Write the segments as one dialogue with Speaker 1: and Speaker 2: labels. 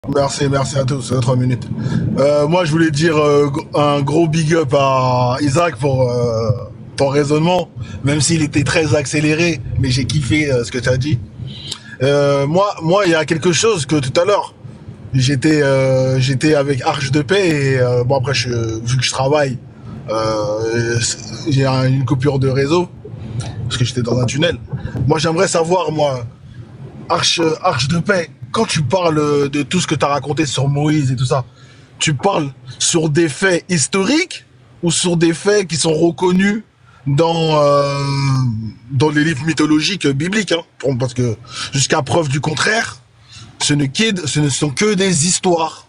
Speaker 1: Merci à tous, 3 minutes. Moi, je voulais dire un gros big up à Isaac pour ton raisonnement, même s'il était très accéléré, mais j'ai kiffé ce que tu as dit. Moi, il y a quelque chose que tout à l'heure, j'étais avec Arche de Paix et bon après, vu que je travaille, j'ai une coupure de réseau parce que j'étais dans un tunnel. Moi, j'aimerais savoir, Arche de Paix, quand tu parles de tout ce que tu as raconté sur Moïse et tout ça, tu parles sur des faits historiques ou sur des faits qui sont reconnus dans les livres mythologiques bibliques, hein, parce que jusqu'à preuve du contraire, ce ne sont que des histoires.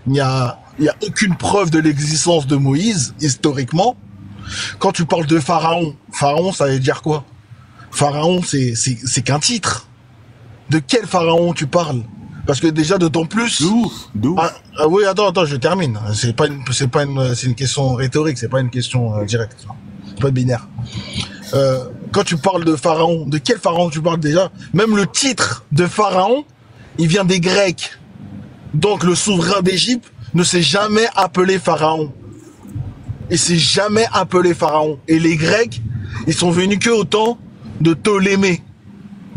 Speaker 1: Il n'y a aucune preuve de l'existence de Moïse historiquement. Quand tu parles de Pharaon, ça veut dire quoi? Pharaon, c'est qu'un titre. De quel pharaon tu parles? Parce que déjà, d'autant plus...
Speaker 2: D'où
Speaker 1: oui, attends, je termine. C'est une question rhétorique, c'est pas une question directe. C'est pas binaire. Quand tu parles de pharaon, de quel pharaon tu parles déjà? Même le titre de pharaon, il vient des Grecs. Donc le souverain d'Égypte ne s'est jamais appelé pharaon. Il s'est jamais appelé pharaon. Et les Grecs, ils sont venus que au temps de Ptolémée.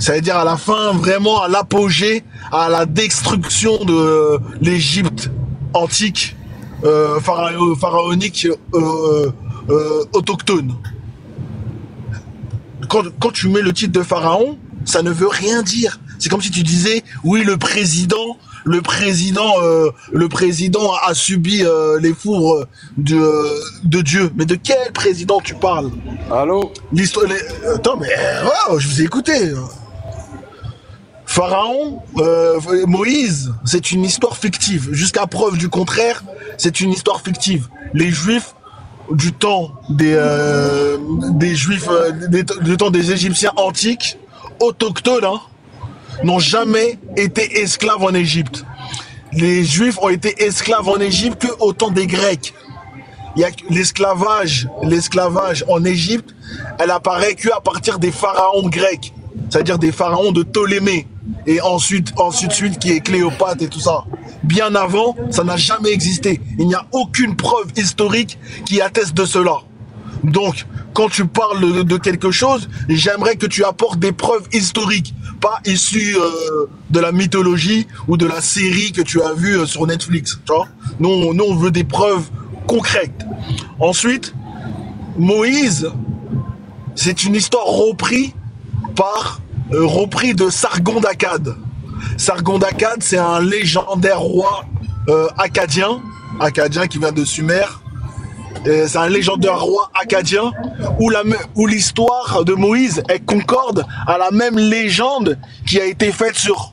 Speaker 1: Ça veut dire à la fin, vraiment à l'apogée, à la destruction de l'Égypte antique, pharaonique, autochtone. Quand tu mets le titre de pharaon, ça ne veut rien dire. C'est comme si tu disais, oui, le président a subi les foudres de Dieu. Mais de quel président tu parles?
Speaker 2: Allô?
Speaker 1: Attends, mais je vous ai écouté. Pharaon, Moïse, c'est une histoire fictive. Jusqu'à preuve du contraire, c'est une histoire fictive. Les Juifs, du temps des Juifs, du temps des Égyptiens antiques, autochtones, n'ont jamais été esclaves en Égypte. Les Juifs ont été esclaves en Égypte qu'au temps des Grecs. Il y a l'esclavage en Égypte, elle apparaît qu'à partir des pharaons grecs, c'est-à-dire des pharaons de Ptolémée, et ensuite qui est Cléopâtre et tout ça. Bien avant, ça n'a jamais existé. Il n'y a aucune preuve historique qui atteste de cela. Donc, quand tu parles de quelque chose, j'aimerais que tu apportes des preuves historiques, pas issues de la mythologie ou de la série que tu as vue sur Netflix. Tu vois, nous, on veut des preuves concrètes. Ensuite, Moïse, c'est une histoire reprise de Sargon d'Akkad. Sargon d'Akkad, c'est un légendaire roi akkadien qui vient de Sumer. C'est un légendaire roi akkadien où l'histoire de Moïse est concorde à la même légende qui a été faite sur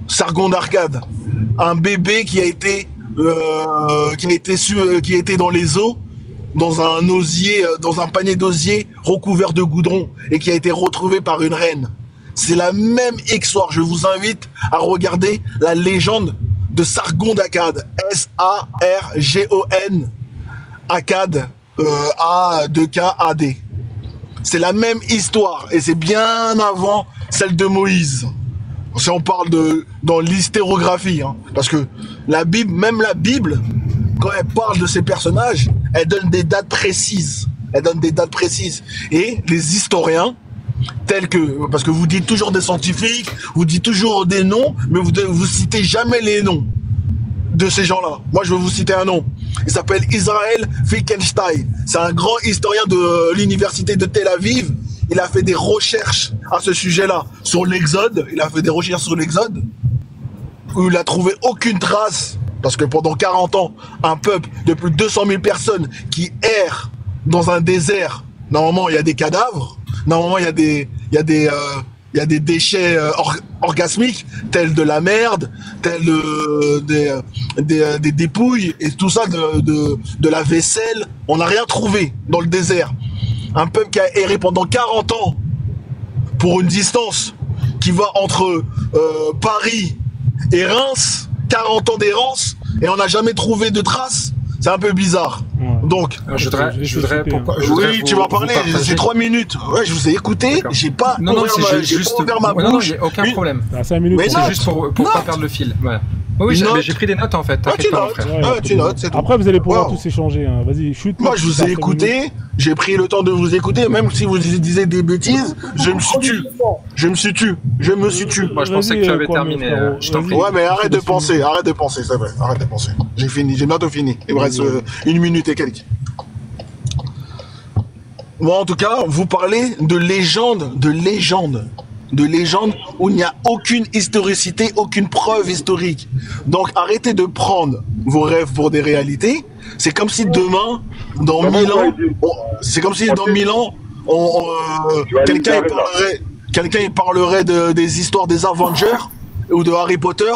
Speaker 1: Sargon d'Akkad. Un bébé qui a été dans les eaux, dans un panier d'osier recouvert de goudron et qui a été retrouvé par une reine. C'est la même histoire. Je vous invite à regarder la légende de Sargon d'Akkad. S-A-R-G-O-N. Akkad. A-2-K-A-D. C'est la même histoire et c'est bien avant celle de Moïse. Si on parle dans l'histérographie, parce que la Bible, quand elle parle de ces personnages, elle donne des dates précises. Et les historiens, parce que vous dites toujours des scientifiques, vous dites toujours des noms, mais vous citez jamais les noms de ces gens-là. Moi, je vais vous citer un nom. Il s'appelle Israël Finkelstein. C'est un grand historien de l'université de Tel Aviv. Il a fait des recherches à ce sujet-là, sur l'Exode. Où il a trouvé aucune trace. Parce que pendant 40 ans, un peuple de plus de 200 000 personnes qui errent dans un désert, normalement, il y a des cadavres. Normalement, il y a des déchets orgasmiques, tels de la merde, tels des dépouilles, et tout ça, de la vaisselle. On n'a rien trouvé dans le désert. Un peuple qui a erré pendant 40 ans pour une distance qui va entre Paris et Reims, 40 ans d'errance, et on n'a jamais trouvé de traces. C'est un peu bizarre. Donc,
Speaker 3: je voudrais
Speaker 1: oui, tu vas parler, c'est 3 minutes. Ouais, je vous ai écouté, j'ai pas
Speaker 3: ouvert ma bouche. Non, j'ai aucun problème.
Speaker 2: À 5 minutes.
Speaker 3: C'est juste pour pas perdre le fil. Ouais.
Speaker 2: Oui, mais j'ai pris des notes en fait.
Speaker 1: Tu notes, tu notes, c'est tout.
Speaker 3: Après, vous allez pouvoir tous échanger. Hein. Vas-y, chute.
Speaker 1: Moi, je vous ai écouté, j'ai pris le temps de vous écouter, même si vous disiez des bêtises, je me suis tu. Je me suis tu. Je me suis tu.
Speaker 2: Moi, je pensais que tu avais terminé. Je t'en prie.
Speaker 1: Ouais, mais arrête de penser, c'est vrai, arrête de penser. J'ai fini, j'ai bientôt fini. Il me reste 1 minute et quelques. Bon, en tout cas, vous parlez de légende où il n'y a aucune historicité, aucune preuve historique. Donc arrêtez de prendre vos rêves pour des réalités. C'est comme si demain, dans 1000 ans, c'est comme si dans 1000 ans, quelqu'un parlerait des histoires des Avengers ou de Harry Potter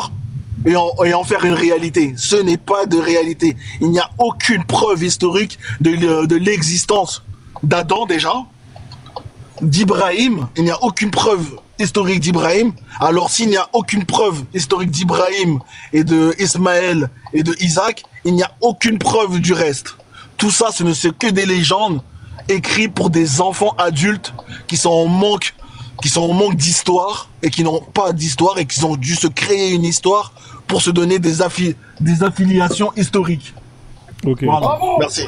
Speaker 1: et en faire une réalité. Ce n'est pas de réalité. Il n'y a aucune preuve historique de l'existence d'Adam déjà, d'Ibrahim. Il n'y a aucune preuve historique d'Ibrahim. Alors s'il n'y a aucune preuve historique d'Ibrahim et de Ismaël et de Isaac, il n'y a aucune preuve du reste. Tout ça, ce ne sont que des légendes écrites pour des enfants adultes qui sont en manque d'histoire et qui n'ont pas d'histoire et qui ont dû se créer une histoire pour se donner des affiliations historiques.
Speaker 3: Ok.
Speaker 1: Voilà. Merci.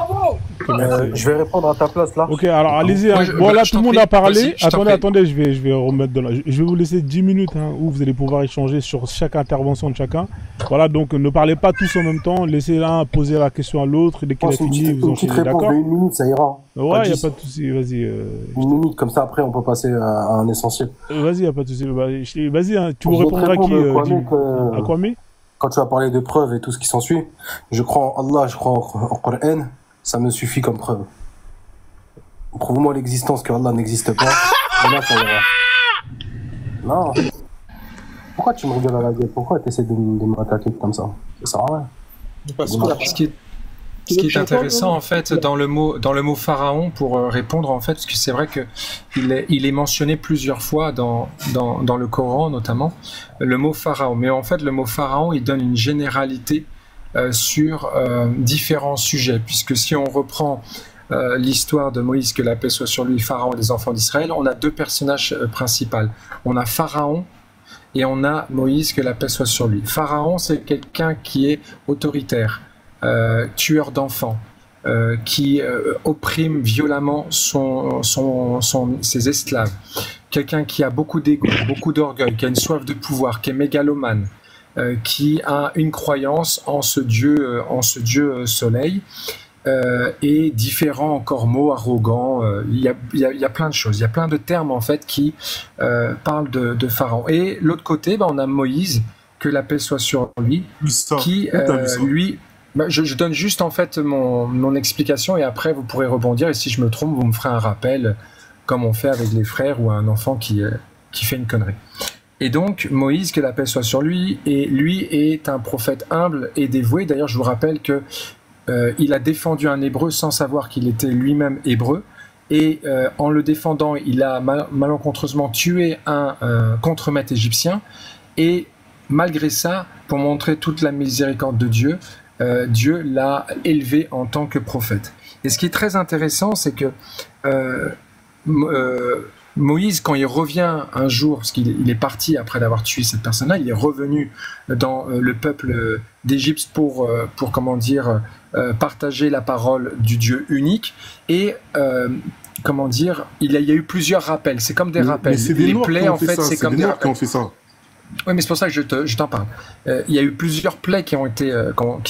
Speaker 4: Je vais répondre à ta place là.
Speaker 3: Ok, alors allez-y. Hein. Bon, là, tout le monde a parlé. Attendez, je vais remettre dans la... Je vais vous laisser 10 minutes hein, où vous allez pouvoir échanger sur chaque intervention de chacun. Voilà, donc ne parlez pas tous en même temps. Laissez l'un poser la question à l'autre. Dès qu'il a fini, vous enchaînez, d'accord?
Speaker 4: Une minute, ça ira.
Speaker 3: Ouais, il n'y a pas de souci. Vas-y.
Speaker 4: Une minute, comme ça, après, on peut passer à un essentiel.
Speaker 3: Vas-y, il n'y a pas de souci. Vas-y, hein. Tu veux répondre à qui à Kwame?
Speaker 4: Quand tu as parlé de preuves et tout ce qui s'ensuit, je crois en Allah, je crois en Coran, ça me suffit comme preuve. Prouve-moi l'existence que Allah n'existe pas. Et là, ça ira. Non. Pourquoi tu me regardes à la gueule? Pourquoi tu essaies de m'attaquer comme ça? Ça sert à rien.
Speaker 2: Ce qui est intéressant en fait dans le mot pharaon pour répondre en fait, parce que c'est vrai que il est mentionné plusieurs fois dans le Coran notamment le mot pharaon, mais en fait le mot pharaon il donne une généralité sur différents sujets, puisque si on reprend l'histoire de Moïse, que la paix soit sur lui, Pharaon et les enfants d'Israël, on a deux personnages principaux. On a Pharaon et on a Moïse, que la paix soit sur lui. Pharaon, c'est quelqu'un qui est autoritaire, tueur d'enfants, qui opprime violemment ses esclaves, quelqu'un qui a beaucoup d'ego, beaucoup d'orgueil, qui a une soif de pouvoir, qui est mégalomane, qui a une croyance en ce Dieu soleil, et différents encore mots arrogants. Il y a plein de choses, il y a plein de termes en fait qui parlent de Pharaon. Et l'autre côté, on a Moïse, que la paix soit sur lui, qui lui... je donne juste en fait mon explication et après vous pourrez rebondir, et si je me trompe vous me ferez un rappel comme on fait avec les frères ou un enfant qui fait une connerie. Et donc Moïse, que la paix soit sur lui, et lui est un prophète humble et dévoué. D'ailleurs je vous rappelle que il a défendu un hébreu sans savoir qu'il était lui-même hébreu, et en le défendant il a malencontreusement tué un contremaître égyptien, et malgré ça, pour montrer toute la miséricorde de Dieu, Dieu l'a élevé en tant que prophète. Et ce qui est très intéressant, c'est que Moïse, quand il revient un jour, parce qu'il est parti après d'avoir tué cette personne-là, il est revenu dans le peuple d'Égypte pour comment dire, partager la parole du Dieu unique, et comment dire, il y a eu plusieurs rappels. C'est comme des rappels.
Speaker 5: Les plaies, en fait, c'est comme des rappels.
Speaker 2: Qui ont fait ça. Oui, mais c'est pour ça que je t'en parle. Il y a eu plusieurs plaies qui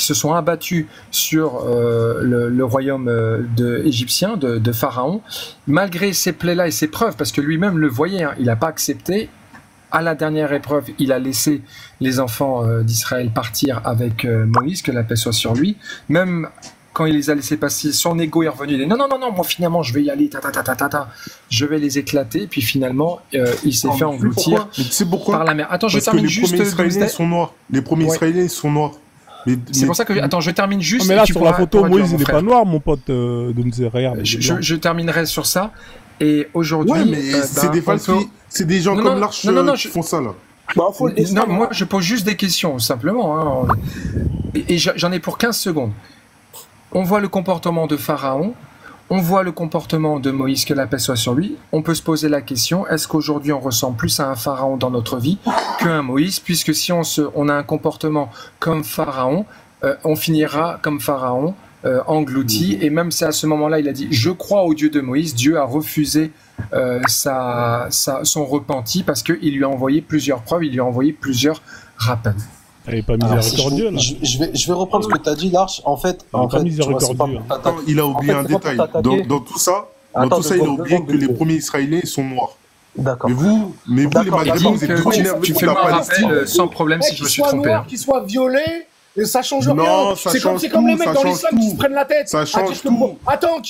Speaker 2: se sont abattues sur le royaume égyptien de Pharaon. Malgré ces plaies-là et ces preuves, parce que lui-même le voyait, il n'a pas accepté. À la dernière épreuve, il a laissé les enfants d'Israël partir avec Moïse, que la paix soit sur lui. Même quand il les a laissés passer, son ego est revenu. Il dit non, moi finalement je vais y aller, je vais les éclater. Puis finalement, il s'est fait engloutir par la mer. Attends, je termine juste.
Speaker 5: Les premiers Israéliens sont noirs. Les premiers Israéliens sont noirs.
Speaker 2: C'est pour ça que attends, je termine juste.
Speaker 3: Mais là sur la photo, Moïse il n'est pas noir, mon pote. Regarde.
Speaker 2: Je terminerai sur ça. Et aujourd'hui,
Speaker 5: ouais, mais c'est des falsifiés. C'est des gens comme l'Arche qui font ça là.
Speaker 2: Non, moi je pose juste des questions simplement. Et j'en ai pour 15 secondes. On voit le comportement de Pharaon, on voit le comportement de Moïse, que la paix soit sur lui. On peut se poser la question, est-ce qu'aujourd'hui on ressemble plus à un pharaon dans notre vie qu'un Moïse, puisque si on a un comportement comme pharaon, on finira comme pharaon, englouti. Et même si à ce moment-là il a dit je crois au Dieu de Moïse, Dieu a refusé son repenti parce qu'il lui a envoyé plusieurs preuves, il lui a envoyé plusieurs rappels.
Speaker 3: Elle n'est pas miséricordieux, là.
Speaker 4: Je vais reprendre ce que tu as dit, Lars. En fait,
Speaker 5: Attends, il a oublié un détail. Dans tout ça, il a oublié que les premiers Israéliens sont noirs.
Speaker 4: D'accord.
Speaker 5: Mais vous les Maghrébins, vous êtes tout énervés
Speaker 2: pour la Palestine. Sans problème si je me suis trompé.
Speaker 6: Qu'ils soient violés, et ça change rien.
Speaker 5: Non, ça change tout.
Speaker 6: C'est comme les mecs dans l'islam qui se prennent la tête.
Speaker 5: Ça change tout.
Speaker 6: Attends,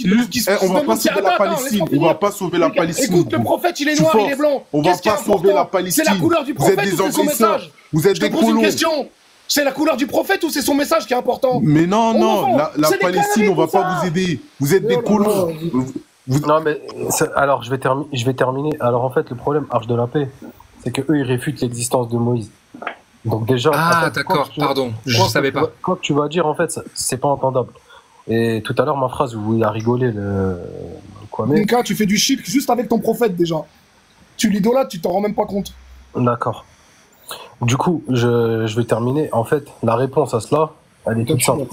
Speaker 5: on va pas sauver la Palestine. On va pas sauver la Palestine.
Speaker 6: Écoute, le prophète, il est noir, il est blanc.
Speaker 5: On va pas sauver la Palestine.
Speaker 6: C'est la couleur du prophète ou c'est son message?
Speaker 5: Vous êtes des colons. Je te pose une
Speaker 6: question. C'est la couleur du prophète ou c'est son message qui est important?
Speaker 5: Mais non, la Palestine, on va pas vous aider. Vous êtes des colons.
Speaker 4: Non, mais alors je vais terminer. Alors en fait, le problème, Arche de la Paix, c'est que eux ils réfutent l'existence de Moïse. Donc déjà.
Speaker 2: Ah d'accord, pardon, je ne savais pas.
Speaker 4: Quoi que tu vas dire, en fait, c'est pas entendable. Et tout à l'heure, ma phrase où il a rigolé, le Kwame.
Speaker 6: Dinka, tu fais du shirk juste avec ton prophète déjà. Tu l'idolâtres, tu t'en rends même pas compte.
Speaker 4: D'accord. Du coup, je vais terminer. En fait, la réponse à cela, elle est toute simple.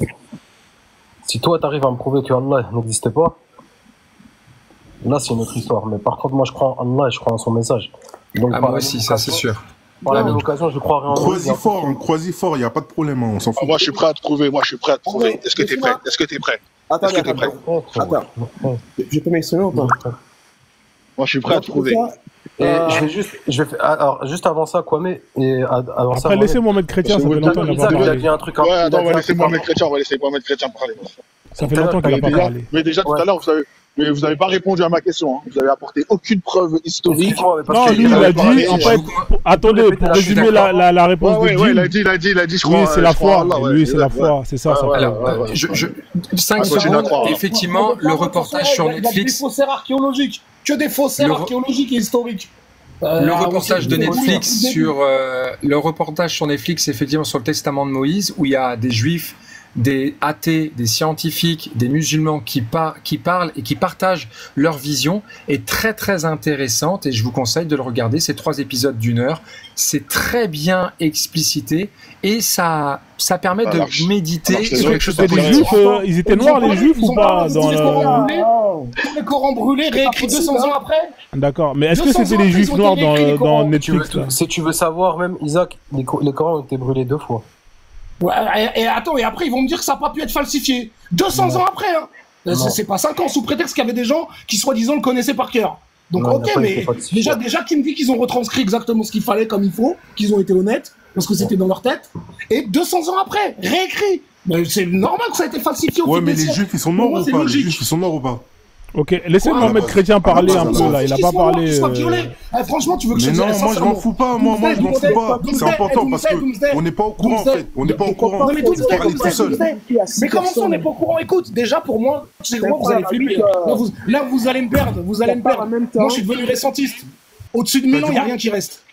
Speaker 4: Si toi, tu arrives à me prouver que Allah n'existe pas, là, c'est une autre histoire. Mais par contre, moi, je crois en Allah et je crois en son message. Donc,
Speaker 2: moi aussi, ça, c'est sûr.
Speaker 4: Par la même occasion, je crois en
Speaker 5: Croisy fort, il n'y a pas de problème, on s'en fout.
Speaker 7: Moi, je suis prêt à te prouver. Est-ce que tu es prêt?
Speaker 8: Attends, je peux m'exprimer ou pas?
Speaker 7: Moi, je suis prêt à te prouver.
Speaker 4: Et alors, juste avant ça, Kwame, et avant
Speaker 3: après, laissez Mohamed Chrétien, ça fait longtemps qu'il n'a pas parlé.
Speaker 7: Ouais, attends, on va laisser Mohamed Chrétien parler.
Speaker 3: Ça fait longtemps qu'il n'a pas parlé.
Speaker 7: Mais déjà, tout à l'heure, vous n'avez pas répondu à ma question. Hein. Vous n'avez apporté aucune preuve historique.
Speaker 3: Non, lui, il a dit, en fait, attendez, pour résumer la réponse de Jim.
Speaker 7: Il a dit, je crois.
Speaker 3: Oui, c'est la foi. Lui, c'est la foi. C'est ça.
Speaker 2: Alors, 5 secondes. Effectivement, le reportage sur Netflix.
Speaker 6: Il y a des faussaires archéologiques. Que des faussaires archéologiques et historiques.
Speaker 2: Le reportage de Netflix le reportage sur Netflix, effectivement, sur le Testament de Moïse, où il y a des juifs, des athées, des scientifiques, des musulmans qui parlent et qui partagent leur vision, est très très intéressante et je vous conseille de le regarder. C'est 3 épisodes d'1 heure. C'est très bien explicité et ça permet de méditer sur quelque chose de
Speaker 3: positif. Ils étaient noirs les juifs ou pas dans
Speaker 6: le Coran brûlé réécrit 200 ans après.
Speaker 3: D'accord, mais est-ce que c'était les juifs noirs dans Netflix?
Speaker 4: Si tu veux savoir, même Isaac, les Corans ont été brûlés 2 fois.
Speaker 6: Ouais, et attends, et après ils vont me dire que ça n'a pas pu être falsifié. 200 ans après, hein. C'est pas 5 ans, sous prétexte qu'il y avait des gens qui soi-disant le connaissaient par cœur. Donc ok, mais déjà qui me dit qu'ils ont retranscrit exactement ce qu'il fallait comme il faut, qu'ils ont été honnêtes, parce que c'était dans leur tête, et 200 ans après, réécrit. C'est normal que ça a été falsifié.
Speaker 5: Ouais, mais les juifs ils sont morts ou pas? Les juifs ils sont morts ou pas?
Speaker 3: Ok, laissez Mohamed Chrétien parler un peu là, il a pas parlé.
Speaker 6: Franchement, tu veux que je
Speaker 5: te dise? Mais non, moi je m'en fous pas, moi je m'en fous pas. C'est important parce qu'on n'est pas au courant en fait. On n'est pas au courant.
Speaker 6: Non, mais mais comment ça on n'est pas au courant? Écoute, déjà pour moi, vous allez flipper. Là vous allez me perdre, Moi je suis devenu récentiste. Au-dessus de Milan, il n'y a rien qui reste.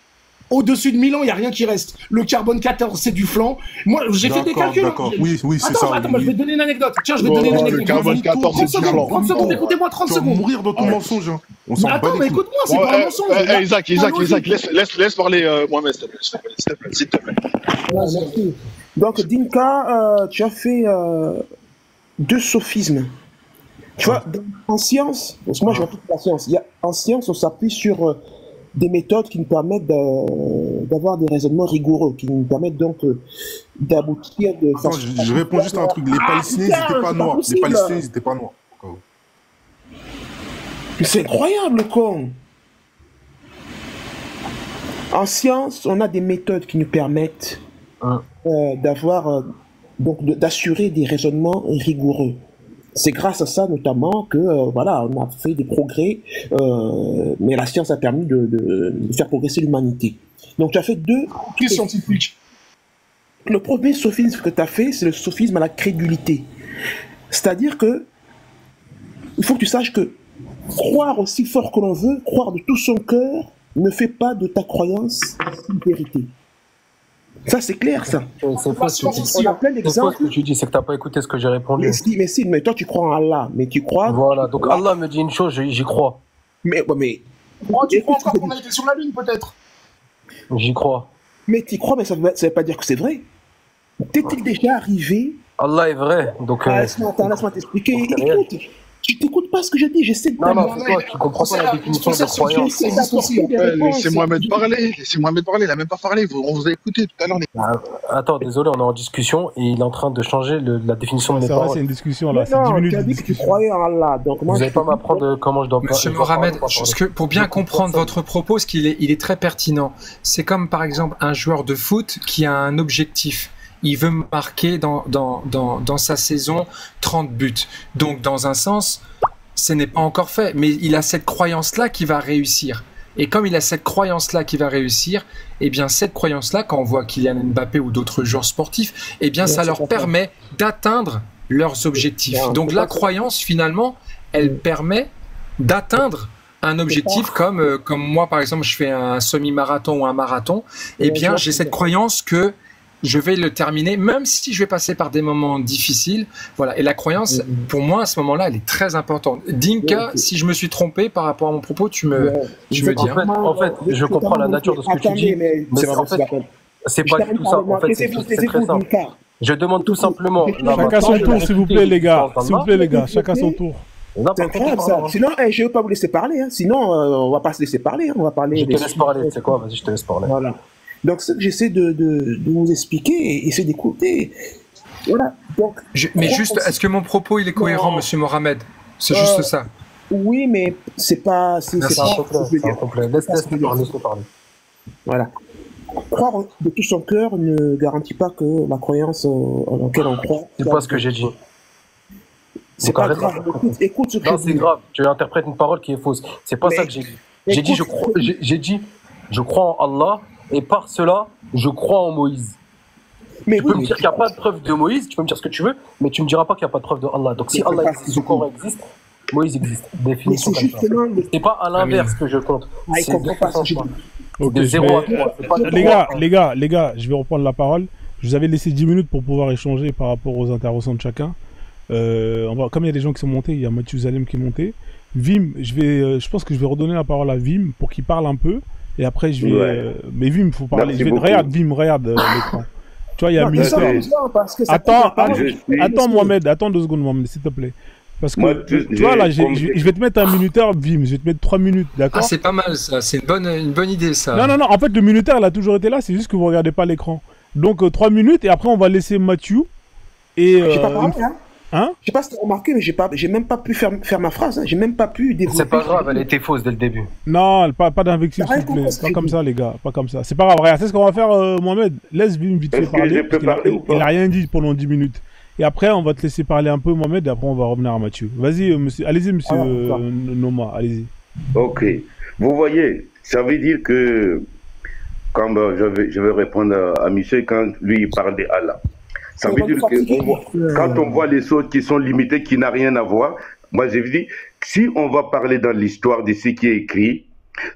Speaker 6: Au-dessus de Milan, il n'y a rien qui reste. Le carbone 14, c'est du flanc. Moi, j'ai fait des calculs.
Speaker 5: D'accord, oui, c'est ça.
Speaker 6: Attends, je vais te donner une anecdote. Tiens, je vais te donner une anecdote.
Speaker 7: Le carbone 14, c'est du flanc.
Speaker 6: 30 secondes, écoutez-moi 30 secondes.
Speaker 5: Tu vas mourir dans ton mensonge. On s'en bat
Speaker 6: attends, mais écoute-moi, c'est pas un mensonge.
Speaker 7: Isaac, laisse parler Mohamed, s'il te plaît.
Speaker 8: Merci. Donc, Dinka, tu as fait 2 sophismes. Tu vois, en science, parce que moi je vois toute la science, en science, on s'appuie sur des méthodes qui nous permettent d'avoir des raisonnements rigoureux, qui nous permettent donc d'aboutir de
Speaker 5: façon... Je réponds juste à un truc. Les Palestiniens, ils n'étaient pas noirs. Les Palestiniens, ils n'étaient pas noirs.
Speaker 8: C'est incroyable, le con. En science, on a des méthodes qui nous permettent d'assurer des raisonnements rigoureux. C'est grâce à ça notamment que on a fait des progrès, mais la science a permis de faire progresser l'humanité. Donc tu as fait 2
Speaker 6: scientifiques.
Speaker 8: Le premier sophisme que tu as fait, c'est le sophisme à la crédulité. C'est-à-dire que il faut que tu saches que croire aussi fort que l'on veut, croire de tout son cœur, ne fait pas de ta croyance une vérité. Ça, c'est clair, ça.
Speaker 4: C'est faux ce que tu dis.
Speaker 8: On a plein d'exemples.
Speaker 4: Ce que tu dis, c'est que t'as pas écouté ce que j'ai répondu.
Speaker 8: Mais toi, tu crois en Allah. Mais tu crois.
Speaker 4: Voilà, donc Allah me dit une chose, j'y crois.
Speaker 8: Mais.
Speaker 6: Tu crois encore qu'on a été sur la Lune, peut-être?
Speaker 4: J'y crois.
Speaker 8: Mais tu crois, mais ça veut pas dire que c'est vrai. T'es-il déjà arrivé?
Speaker 4: Allah est vrai, donc.
Speaker 8: Laisse-moi t'expliquer. Écoute. Tu t'écoutes pas ce que je dis, j'essaie de...
Speaker 4: Non, c'est toi, tu comprends pas la définition de croyance.
Speaker 7: Laissez Mohamed parler, il a même pas parlé, on vous a écouté tout à l'heure.
Speaker 4: Attends, désolé, on est en discussion et il est en train de changer la définition de mes paroles.
Speaker 3: C'est une discussion là, c'est 10 minutes.
Speaker 8: Tu as dit que tu croyais en Allah, donc moi...
Speaker 4: Vous n'allez pas m'apprendre comment je dois...
Speaker 2: Monsieur Mohamed, pour bien comprendre votre propos, il est très pertinent. C'est comme par exemple un joueur de foot qui a un objectif. Il veut marquer dans sa saison 30 buts. Donc, dans un sens, ce n'est pas encore fait. Mais il a cette croyance-là qui va réussir. Et comme il a cette croyance-là qui va réussir, eh bien, cette croyance-là, quand on voit Kylian Mbappé ou d'autres joueurs sportifs, eh bien, ça leur permet d'atteindre leurs objectifs. Donc, la croyance, finalement, elle permet d'atteindre un objectif comme moi, par exemple, je fais un semi-marathon ou un marathon. Eh bien, j'ai cette croyance que je vais le terminer, même si je vais passer par des moments difficiles. Voilà. Et la croyance, pour moi, à ce moment-là, elle est très importante. Dinka, si je me suis trompé par rapport à mon propos, tu me dis.
Speaker 4: En fait, je comprends la nature de ce que tu dis, mais en fait, c'est pas du tout ça. En fait, c'est très simple. Je demande tout simplement...
Speaker 3: Chacun son tour, s'il vous plaît, les gars. S'il vous plaît, les gars. Chacun son tour.
Speaker 8: C'est incroyable, ça. Sinon, je ne vais pas vous laisser parler. Sinon, on ne va pas se laisser parler. On va parler...
Speaker 4: Je te laisse parler, c'est quoi? Vas-y, je te laisse parler.
Speaker 8: Voilà. Donc, ce que j'essaie de vous expliquer et essayer d'écouter. Voilà. Donc,
Speaker 2: mais juste, est-ce que mon propos il est cohérent, monsieur Mohamed? C'est juste ça.
Speaker 8: Oui, mais c'est pas. C'est pas
Speaker 4: complet. Laisse-le parler.
Speaker 8: Voilà. Croire de tout son cœur ne garantit pas que la croyance en laquelle on croit.
Speaker 4: C'est pas ce que j'ai dit.
Speaker 8: C'est pas grave. Écoute ce que je dis.
Speaker 4: Non, c'est grave. Tu interprètes une parole qui est fausse. C'est pas ça que j'ai dit. J'ai dit, je crois en Allah. Et par cela, je crois en Moïse. Tu peux me dire qu'il n'y a pas de preuve de Moïse, tu peux me dire ce que tu veux, mais tu ne me diras pas qu'il n'y a pas de preuve de Allah. Donc si Allah existe, le Coran existe, Moïse existe. Définition. C'est pas à l'inverse que je compte. C'est de 0 à 3.
Speaker 3: Les gars, je vais reprendre la parole. Je vous avais laissé 10 minutes pour pouvoir échanger par rapport aux interventions de chacun. Comme il y a des gens qui sont montés, il y a Mathieu Zalem qui est monté. Vim, je pense que je vais redonner la parole à Vim pour qu'il parle un peu. Et après, je vais... mais Vim, il faut parler. Regarde, Vim, regarde l'écran. Tu vois, il y a un ministère. Attends, Mohamed, attends 2 secondes, Mohamed, s'il te plaît. Parce que, tu vois, là, je vais te mettre un minuteur, Vim, je vais te mettre 3 minutes, d'accord?
Speaker 2: Ah, c'est pas mal, ça. C'est une bonne idée, ça.
Speaker 3: Non, en fait, le minuteur, il a toujours été là, c'est juste que vous regardez pas l'écran. Donc, 3 minutes, et après, on va laisser Mathieu. Et...
Speaker 8: J'ai pas parlé, hein? Je sais pas si tu as remarqué, mais j'ai même pas pu faire ma phrase. J'ai même pas pu développer.
Speaker 4: C'est pas grave, elle était fausse dès le début.
Speaker 3: Non, pas d'invective, s'il vous plaît. Pas comme ça, les gars. Pas comme ça. C'est pas grave. Regarde, c'est ce qu'on va faire, Mohamed. Laisse Vim vite fait parler. Il a rien dit pendant 10 minutes. Et après, on va te laisser parler un peu, Mohamed, et après, on va revenir à Mathieu. Vas-y, monsieur. Allez-y, monsieur Noma. Allez-y.
Speaker 9: Ok. Vous voyez, ça veut dire que, quand je vais répondre à Michel, quand lui, il parle d'Allah. Ça veut dire que quand on voit les choses qui sont limitées, qui n'ont rien à voir, moi je dis, si on va parler dans l'histoire de ce qui est écrit,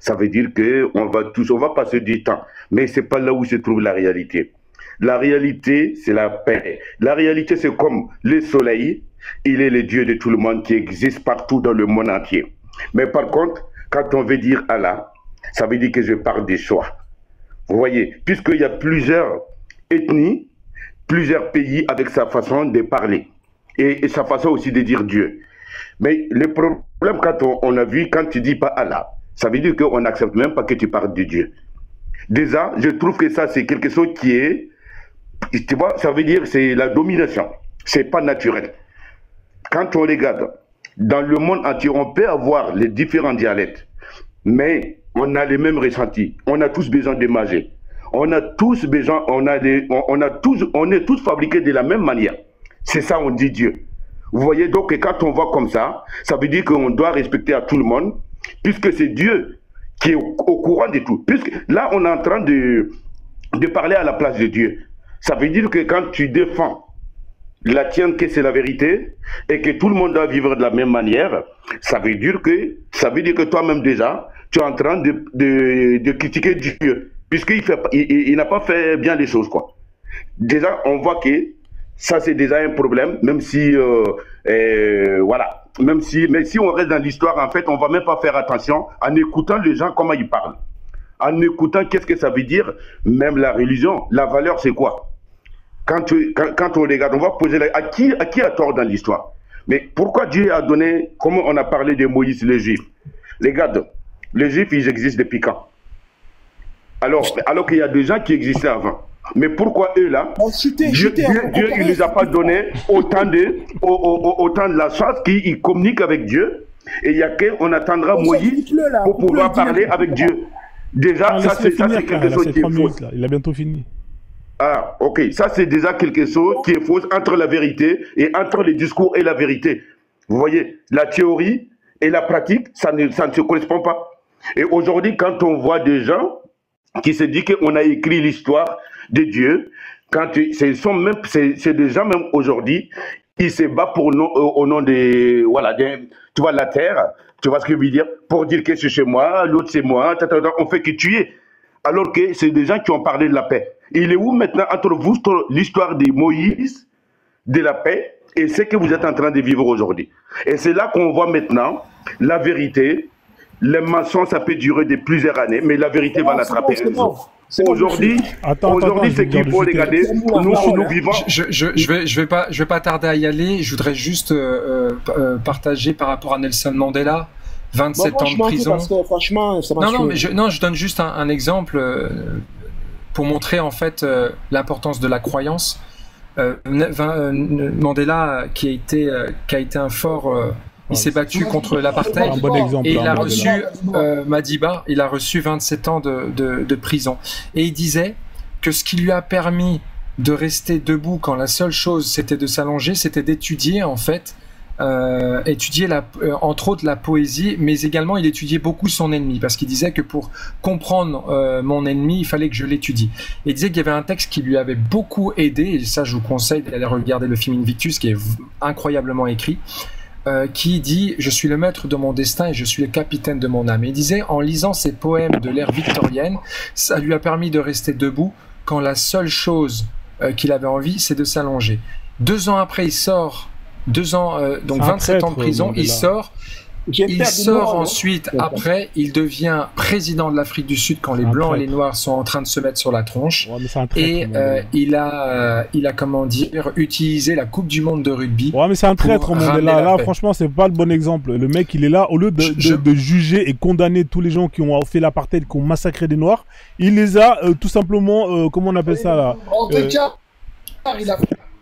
Speaker 9: ça veut dire qu'on va passer du temps. Mais ce n'est pas là où se trouve la réalité. La réalité, c'est la paix. La réalité, c'est comme le soleil, il est le Dieu de tout le monde qui existe partout dans le monde entier. Mais par contre, quand on veut dire Allah, ça veut dire que je parle des choix. Vous voyez, puisqu'il y a plusieurs ethnies, plusieurs pays avec sa façon de parler et sa façon aussi de dire Dieu. Mais le problème, quand on a vu, quand tu dis pas Allah, ça veut dire qu'on n'accepte même pas que tu parles de Dieu. Déjà, je trouve que ça, c'est quelque chose qui est, tu vois, ça veut dire c'est la domination. C'est pas naturel. Quand on regarde, dans le monde entier, on peut avoir les différents dialectes, mais on a les mêmes ressentis. On a tous besoin de manger. On a tous besoin, on est tous fabriqués de la même manière. C'est ça, on dit Dieu. Vous voyez, donc, quand on voit comme ça veut dire qu'on doit respecter à tout le monde, puisque c'est Dieu qui est au courant de tout. Puisque là, on est en train de parler à la place de Dieu. Ça veut dire que quand tu défends la tienne, que c'est la vérité, et que tout le monde doit vivre de la même manière, ça veut dire que toi-même déjà, tu es en train de critiquer Dieu. puisqu'il n'a pas fait bien les choses, quoi. Déjà, on voit que ça, c'est déjà un problème, même si, voilà, mais si on reste dans l'histoire, en fait, on va même pas faire attention en écoutant les gens, comment ils parlent. En écoutant, qu'est-ce que ça veut dire, même la religion, la valeur, c'est quoi? Quand on regarde, on va poser à qui a tort dans l'histoire? Mais pourquoi Dieu a donné, comme on a parlé de Moïse, les Juifs? Regarde, les Juifs, ils existent depuis quand? Alors qu'il y a des gens qui existaient avant. Mais pourquoi eux là, Dieu ne les a pas donné autant de la chance qu'ils communiquent avec Dieu, et il y a qu'on attendra Moïse pour pouvoir parler avec Dieu. Déjà, ça c'est quelque chose qui est faux.
Speaker 3: Il a bientôt fini.
Speaker 9: Ah, ok. Ça, c'est déjà quelque chose qui est faux entre la vérité et entre le discours et la vérité. Vous voyez, la théorie et la pratique, ça ne se correspond pas. Et aujourd'hui, quand on voit des gens qui se disent qu'on a écrit l'histoire de Dieu, quand c'est des gens même aujourd'hui, ils se battent au nom de, voilà, tu vois, la terre, tu vois ce que je veux dire, pour dire que c'est chez moi, l'autre c'est moi, on fait que tuer. Alors que c'est des gens qui ont parlé de la paix. Il est où maintenant entre vous l'histoire de Moïse, de la paix, et ce que vous êtes en train de vivre aujourd'hui? Et c'est là qu'on voit maintenant la vérité. Les mensonges, ça peut durer de plusieurs années, mais la vérité va l'attraper. Aujourd'hui, ce qu'il faut regarder, nous vivons.
Speaker 2: Je vais pas tarder à y aller. Je voudrais juste partager par rapport à Nelson Mandela. 27 ans de prison. Parce que, franchement, je donne juste un exemple pour montrer en fait l'importance de la croyance. Mandela, qui a été un fort, il s'est battu contre l'apartheid, et il a reçu Madiba, il a reçu 27 ans de prison. Et il disait que ce qui lui a permis de rester debout quand la seule chose c'était de s'allonger, c'était d'étudier en fait. Étudier entre autres la poésie, mais également il étudiait beaucoup son ennemi, parce qu'il disait que pour comprendre mon ennemi, il fallait que je l'étudie. Et il disait qu'il y avait un texte qui lui avait beaucoup aidé, et ça je vous conseille d'aller regarder le film Invictus, qui est incroyablement écrit, qui dit « Je suis le maître de mon destin et je suis le capitaine de mon âme ». Et il disait, en lisant ces poèmes de l'ère victorienne, ça lui a permis de rester debout quand la seule chose qu'il avait envie, c'est de s'allonger. 2 ans après, il sort. 2 ans, donc 27 ans de prison, il sort ensuite, après, il devient président de l'Afrique du Sud quand les Blancs et les Noirs sont en train de se mettre sur la tronche, et il a, comment dire, utilisé la Coupe du Monde de rugby.
Speaker 3: Ouais, mais c'est un traître, Mandela. Là, franchement, c'est pas le bon exemple. Le mec, il est là, au lieu de juger et condamner tous les gens qui ont fait l'apartheid, qui ont massacré des Noirs, il les a tout simplement, comment on appelle ça là,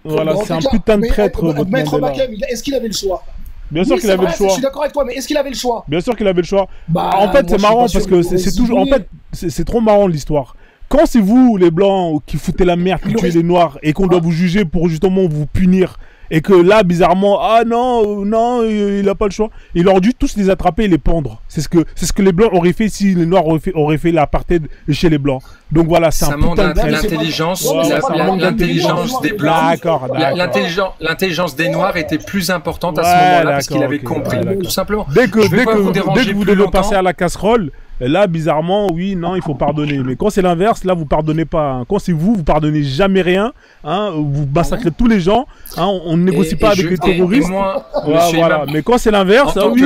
Speaker 3: voilà, c'est un putain de traître, votre
Speaker 6: Maître Makem, est-ce qu'il avait le choix?
Speaker 3: Bien sûr qu'il avait le choix.
Speaker 6: Je suis d'accord avec toi, mais est-ce qu'il avait le choix?
Speaker 3: Bien sûr qu'il avait le choix. En fait, c'est marrant parce que c'est toujours. En fait, c'est trop marrant l'histoire. Quand c'est vous, les Blancs, qui foutez la merde, qui tuez les Noirs, et qu'on doit vous juger pour justement vous punir, et que là, bizarrement, ah non, non, il a pas le choix. Il aurait dû tous les attraper et les pendre. C'est ce que les Blancs auraient fait si les Noirs auraient fait l'apartheid chez les Blancs. Donc voilà, c'est un putain de
Speaker 2: l'intelligence des Blancs. L'intelligence des Noirs était plus importante à ce moment-là parce qu'il avait compris, tout simplement.
Speaker 3: Dès que vous devez passer à la casserole, là, bizarrement, oui, non, il faut pardonner. Mais quand c'est l'inverse, là, vous pardonnez pas. Hein. Quand c'est vous pardonnez jamais rien. Hein, vous massacrez tous les gens. Hein, on ne négocie pas avec les terroristes. Voilà. Mais quand c'est l'inverse, oui,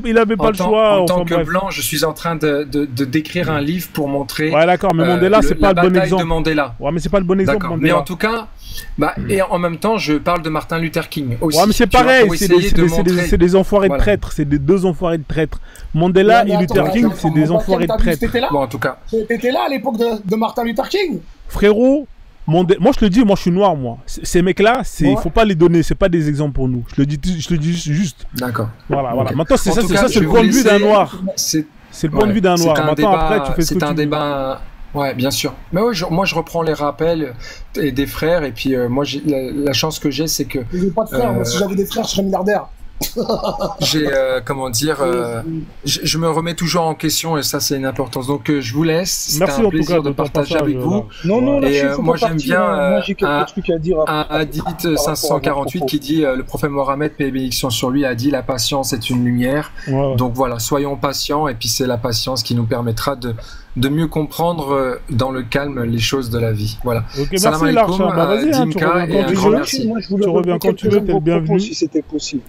Speaker 3: il avait pas le choix.
Speaker 2: En tant que Blanc, je suis en train de décrire un livre pour montrer.
Speaker 3: Ouais, d'accord, mais Mandela, c'est pas le bon exemple.
Speaker 2: De Mandela.
Speaker 3: Ouais, mais c'est pas le bon exemple.
Speaker 2: Mais en tout cas, et en même temps, je parle de Martin Luther King aussi.
Speaker 3: Ouais, mais c'est pareil. C'est des enfoirés de traîtres. C'est des 2 enfoirés de traîtres. Mandela et Luther King, c'est des enfoirés de traîtres.
Speaker 2: Bon, en tout cas.
Speaker 6: T'étais là à l'époque de Martin Luther King?
Speaker 3: Frérot, moi je te le dis, moi je suis noir, moi. Ces mecs-là, il faut pas les donner, c'est pas des exemples pour nous. Je te le dis juste.
Speaker 2: D'accord.
Speaker 3: Voilà. Maintenant, c'est le point de vue d'un noir. C'est le point de vue d'un noir. Maintenant, après, tu fais ce que tu veux.
Speaker 2: C'est un débat. Ouais, bien sûr. Mais ouais, moi, je reprends les rappels des frères, et puis moi, la chance que j'ai, c'est que.
Speaker 6: J'ai pas de frères. Moi, si j'avais des frères, je serais milliardaire.
Speaker 2: j'ai, comment dire, je me remets toujours en question et ça c'est une importance. Donc je vous laisse. C'était un plaisir de partager avec vous.
Speaker 8: Non,
Speaker 2: et moi j'aime bien
Speaker 8: moi j'ai quelques trucs à dire.
Speaker 2: un hadith 548 qui dit le prophète Mohammed, paix et bénédiction sur lui, a dit la patience est une lumière. Donc voilà, soyons patients et puis c'est la patience qui nous permettra de mieux comprendre dans le calme les choses de la vie. Voilà.
Speaker 3: Okay,
Speaker 2: Salam alaikum, Dimka, et un grand merci.
Speaker 3: Tu reviens quand tu veux, t'es le bienvenu.
Speaker 8: Si c'était possible.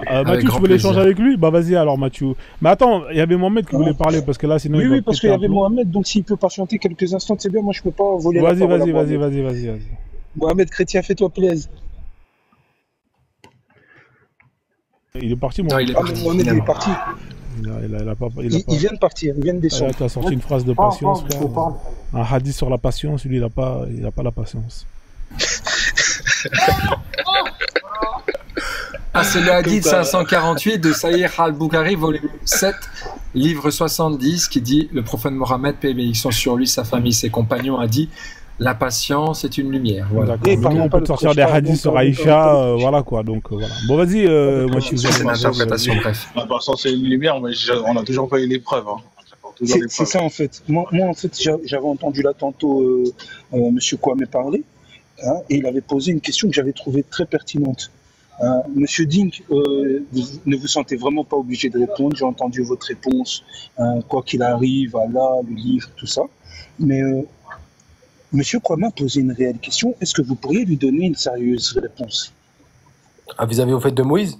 Speaker 3: Mathieu, tu voulais échanger avec lui? Bah vas-y alors Mathieu. Mais attends, il y avait Mohamed qui voulait parler parce que là sinon
Speaker 8: oui, parce qu'il y avait Mohamed, donc s'il peut patienter quelques instants, c'est bien, moi je peux pas voler la parole.
Speaker 3: Vas-y.
Speaker 8: Mohamed Chrétien, fais-toi plaisir.
Speaker 3: Il est parti,
Speaker 2: moi. Non, il est parti.
Speaker 8: Mohamed, il est parti. Il vient de partir, il vient de descendre.
Speaker 3: Tu as sorti une phrase de patience. Un hadith sur la patience, lui il a pas la patience.
Speaker 2: C'est le hadith 548 de Sahih al-Bukhari, volume 7, livre 70, qui dit le prophète Mohammed, paix et bénédiction sur lui, sa famille, ses compagnons, a dit la patience est une lumière. Voilà.
Speaker 3: On peut sortir des hadiths sur Aïcha, voilà quoi. Donc voilà. Bon vas-y, moi je
Speaker 2: suis une interprétation, bref.
Speaker 7: La patience est une lumière, mais on n'a toujours pas eu l'épreuve.
Speaker 8: C'est ça en fait. Moi en fait, j'avais entendu là tantôt Monsieur Kwame parler, et il avait posé une question que j'avais trouvée très pertinente. Monsieur Dink, vous ne vous sentez vraiment pas obligé de répondre. J'ai entendu votre réponse, quoi qu'il arrive, Allah, le livre, tout ça. Mais Monsieur Kwame a posé une réelle question. Est-ce que vous pourriez lui donner une sérieuse réponse?
Speaker 4: Vis-à-vis au fait de Moïse?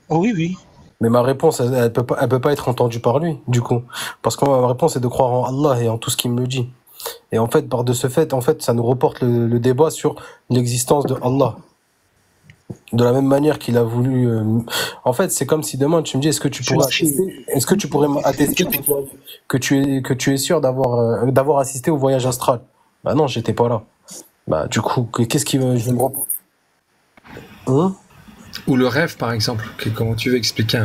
Speaker 8: Oh, oui.
Speaker 4: Mais ma réponse, elle peut pas être entendue par lui, du coup. Parce que ma réponse est de croire en Allah et en tout ce qu'il me dit. Et en fait, par de ce fait, ça nous reporte le débat sur l'existence de Allah. De la même manière qu'il a voulu. En fait, c'est comme si demain tu me dis est-ce que tu pourrais attester que tu es sûr d'avoir assisté au voyage astral? Bah non, j'étais pas là. Bah du coup, qu'est-ce qui je vais me reprendre
Speaker 2: Ou le rêve, par exemple. Comment tu veux expliquer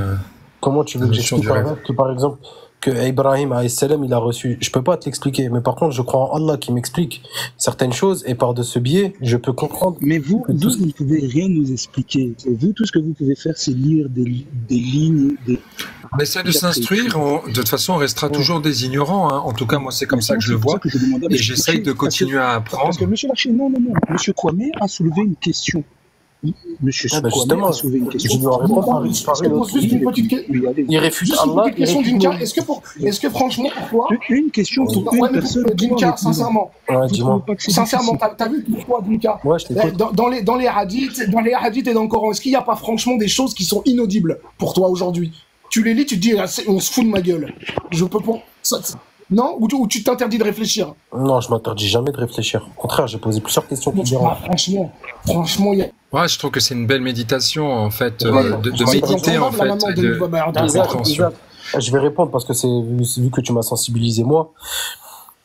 Speaker 4: Comment tu veux que j'explique un rêve que, par exemple, que Ibrahim a.s. il a reçu. Je peux pas te l'expliquer, mais par contre, je crois en Allah qui m'explique certaines choses, et par de ce biais, je peux comprendre.
Speaker 8: Mais vous ne pouvez rien nous expliquer. Vous, tout ce que vous pouvez faire, c'est lire des lignes.
Speaker 2: On essaie de s'instruire. De toute façon, on restera toujours des ignorants. En tout cas, moi, c'est comme ça que je le vois. Et j'essaye de continuer à apprendre.
Speaker 8: Parce que Monsieur Larcher, non. Monsieur Kwame a soulevé une question. Monsieur Kwame a soulevé une question.
Speaker 4: Je lui réponds par
Speaker 6: il réfute Allah. Est-ce que franchement, pour toi,
Speaker 8: une question pour une personne,
Speaker 6: Dinka, sincèrement, t'as vu pourquoi Dinka? Dans les hadiths et dans le Coran, est-ce qu'il n'y a pas franchement des choses qui sont inaudibles pour toi aujourd'hui? Tu les lis, tu te dis, on se fout de ma gueule. Je peux pas. Non? Ou tu t'interdis de réfléchir?
Speaker 4: Non, je m'interdis jamais de réfléchir. Au contraire, j'ai posé plusieurs questions qui dérangent.
Speaker 6: Franchement, il y a...
Speaker 2: Ouais, je trouve que c'est une belle méditation, en fait, de méditer, en fait, de compréhension.
Speaker 4: Je vais répondre parce que vu que tu m'as sensibilisé, moi,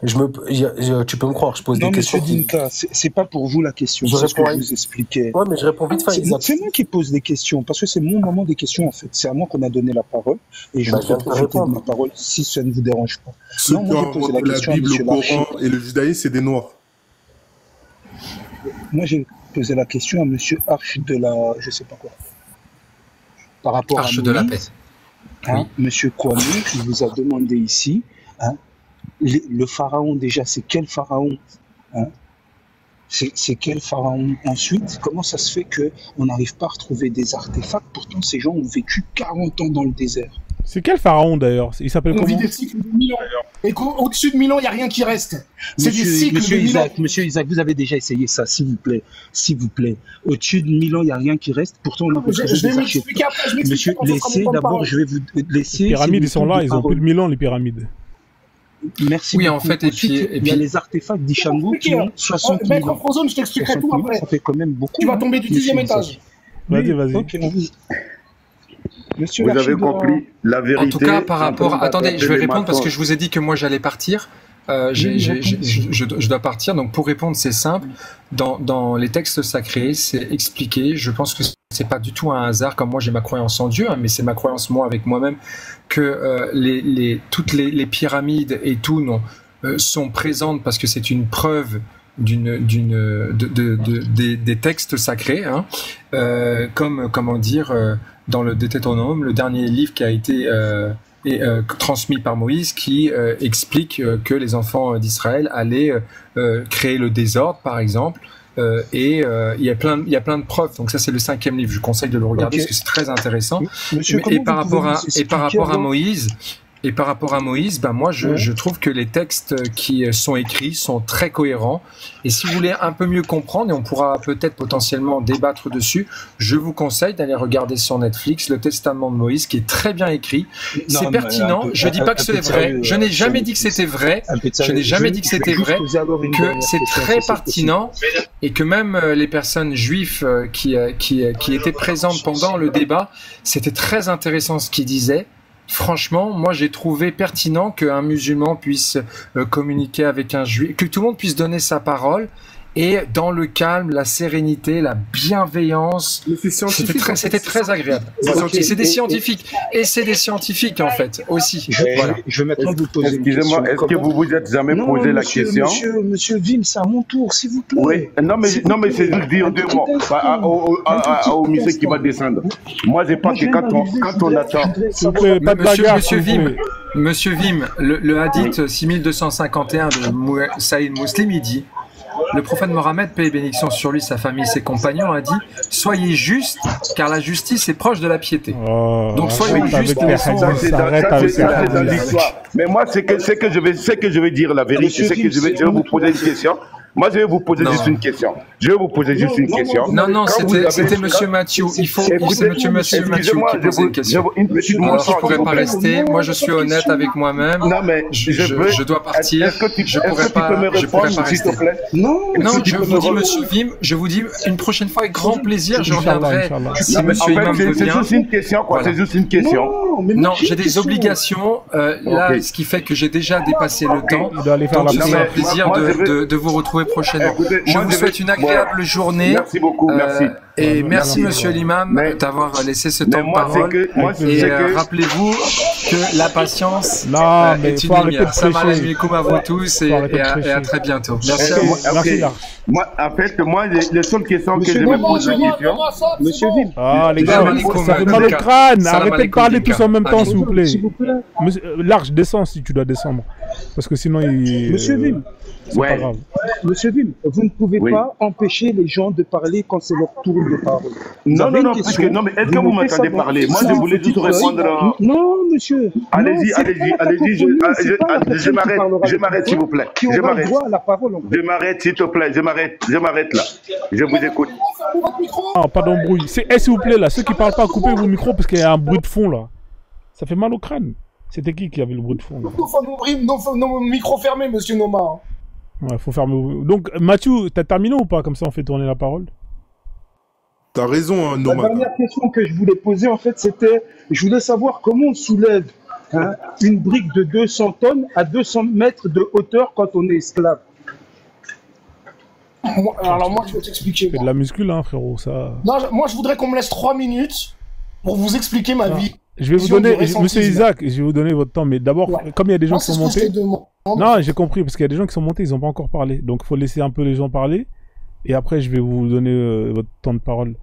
Speaker 4: tu peux me croire, je pose des questions.
Speaker 8: Monsieur Dinka, c'est pas pour vous la question, c'est ce que je vous expliquais.
Speaker 4: Ouais, mais je réponds vite fait.
Speaker 8: C'est moi qui pose des questions, parce que c'est mon moment des questions, en fait. C'est à moi qu'on a donné la parole, et je vais profiter de ma parole, si ça ne vous dérange pas.
Speaker 5: Ceux qui ont inventé la Bible, le Coran et le judaïsme, c'est des noirs.
Speaker 8: Moi, j'ai posé la question à Monsieur Arche de la... je sais pas quoi. Par rapport
Speaker 2: Arche
Speaker 8: à
Speaker 2: de la paix.
Speaker 8: Oui. Monsieur Kwame, qui vous a demandé ici, le pharaon déjà, c'est quel pharaon? C'est quel pharaon? Ensuite, comment ça se fait qu'on n'arrive pas à retrouver des artefacts? Pourtant, ces gens ont vécu 40 ans dans le désert.
Speaker 3: C'est quel pharaon d'ailleurs? Il s'appelle comment?
Speaker 6: On vit des cycles de 1000 ans. Et qu'au-dessus de 1000 ans, il n'y a rien qui reste. C'est des cycles de 1000 ans.
Speaker 8: Monsieur Isaac, vous avez déjà essayé ça, s'il vous plaît. S'il vous plaît. Au-dessus de 1000 ans, il n'y a rien qui reste. Pourtant, on a
Speaker 6: je vais m'expliquer après.
Speaker 8: Monsieur, laissez d'abord, je vais vous laisser.
Speaker 3: Les pyramides, ils sont là, ils ont plus de 1000 ans, les pyramides.
Speaker 8: Merci.
Speaker 2: Oui, en fait, et puis
Speaker 8: il y a les artefacts d'Ishango qui ont 60 000 ans.
Speaker 6: Maître Frozone, je t'expliquerai tout après.
Speaker 8: Ça fait quand même beaucoup.
Speaker 6: Tu vas tomber du 10e étage.
Speaker 3: Vas-y.
Speaker 9: Okay. Vous avez compris la vérité.
Speaker 2: En tout cas, par rapport... Attendez, je vais répondre parce que je vous ai dit que moi, j'allais partir. Je dois partir. Donc, pour répondre, c'est simple. Dans les textes sacrés, c'est expliqué. Je pense que c'est pas du tout un hasard, comme moi, j'ai ma croyance en Dieu, mais c'est ma croyance, moi, avec moi-même, que toutes les pyramides et tout sont présentes parce que c'est une preuve des textes sacrés, hein, comme comment dire dans le Deutéronome, le dernier livre qui a été transmis par Moïse, qui explique que les enfants d'Israël allaient créer le désordre, par exemple. Il y a plein de preuves. Donc ça, c'est le 5e livre. Je conseille de le regarder parce que c'est très intéressant.
Speaker 8: Monsieur,
Speaker 2: et par rapport à Moïse. Et par rapport à Moïse, ben moi, je trouve que les textes qui sont écrits sont très cohérents. Et si vous voulez un peu mieux comprendre, et on pourra peut-être potentiellement débattre dessus, je vous conseille d'aller regarder sur Netflix le Testament de Moïse, qui est très bien écrit. C'est pertinent. Je dis pas que c'est vrai. Je n'ai jamais dit que c'était vrai. Je n'ai jamais dit que c'était vrai. Que c'est très pertinent et que même les personnes juives qui étaient présentes pendant le débat, c'était très intéressant ce qu'ils disaient. Franchement, moi j'ai trouvé pertinent qu'un musulman puisse communiquer avec un juif, que tout le monde puisse donner sa parole, et dans le calme, la sérénité, la bienveillance. C'était très agréable. C'est des scientifiques, et c'est des scientifiques en fait aussi.
Speaker 9: Je vais maintenant vous poser une question. Excusez-moi, est-ce que vous vous êtes jamais posé la question?
Speaker 8: Monsieur Vim, c'est à mon tour, s'il vous plaît.
Speaker 9: Oui, non mais c'est juste dire deux mots au monsieur qui va descendre. Moi j'ai pas que quand on attend.
Speaker 2: Monsieur Vim, le hadith 6251 de Saïd Muslim, il dit: le prophète Mohammed, paix et bénédiction sur lui, sa famille, ses compagnons, a dit: soyez justes, car la justice est proche de la piété. Donc soyons justes.
Speaker 9: Mais moi, c'est que je vais dire la vérité, c'est que je vais vous poser une question. Moi, je vais vous poser juste une question.
Speaker 2: Non, c'était Monsieur Mathieu. C'est Monsieur Mathieu qui pose une question. Alors, je ne pourrais pas rester. Moi, je suis honnête avec moi-même.
Speaker 9: Non, mais
Speaker 2: je dois partir. Je ne pourrais pas rester. Non, je vous dis, Monsieur Vim, je vous dis une prochaine fois avec grand plaisir, je reviendrai. Si Monsieur Imam veut bien.
Speaker 9: C'est juste une question, quoi. C'est juste une question.
Speaker 2: Non, j'ai des obligations. Là, ce qui fait que j'ai déjà dépassé le temps. Donc, ce sera un plaisir de vous retrouver prochainement. Écoutez, je vous souhaite une agréable journée.
Speaker 9: Merci beaucoup, merci.
Speaker 2: Et merci Monsieur l'imam d'avoir laissé ce temps de parole. Et rappelez-vous que la patience est une lumière. Salam alaikum à vous tous et à très bientôt. Merci.
Speaker 9: Moi, en fait, les seules questions que je me pose la question.
Speaker 8: Monsieur Vim.
Speaker 3: Ah, les gars, ça fait mal au crâne. Arrêtez de parler tous en même temps, s'il vous plaît. Large, descends si tu dois descendre. Parce que sinon,
Speaker 8: Monsieur Vim.
Speaker 3: C'est pas grave.
Speaker 8: Monsieur Vim, vous ne pouvez pas empêcher les gens de parler quand c'est leur tour de parole.
Speaker 9: Non, mais est-ce que vous m'entendez parler? Moi, je voulais juste répondre.
Speaker 8: Non, monsieur.
Speaker 9: Allez-y. Je m'arrête, s'il vous plaît. Je m'arrête, s'il te plaît. Je m'arrête là. Je vous écoute.
Speaker 3: Ah, pas d'embrouille. S'il vous plaît, là, ceux qui parlent pas, coupez vos micros parce qu'il y a un bruit de fond, là. Ça fait mal au crâne. C'était qui avait le bruit de fond, là?
Speaker 6: Non, micro fermé, monsieur Noma.
Speaker 3: Ouais, faut fermer. Donc, Mathieu, t'as terminé ou pas? Comme ça, on fait tourner la parole.
Speaker 5: T'as raison, hein, Noma.
Speaker 8: La dernière question que je voulais poser, en fait, c'était, je voulais savoir comment on soulève une brique de 200 tonnes à 200 mètres de hauteur quand on est esclave.
Speaker 6: Alors moi, je vais t'expliquer.
Speaker 3: C'est de la muscule, hein, frérot, ça.
Speaker 6: Non, moi, je voudrais qu'on me laisse 3 minutes pour vous expliquer ma vie.
Speaker 3: Je vais vous donner, monsieur Isaac, je vais vous donner votre temps, mais d'abord, comme il y a des gens qui sont montés... Non, j'ai compris, parce qu'il y a des gens qui sont montés, ils n'ont pas encore parlé. Donc, il faut laisser un peu les gens parler, et après, je vais vous donner votre temps de parole.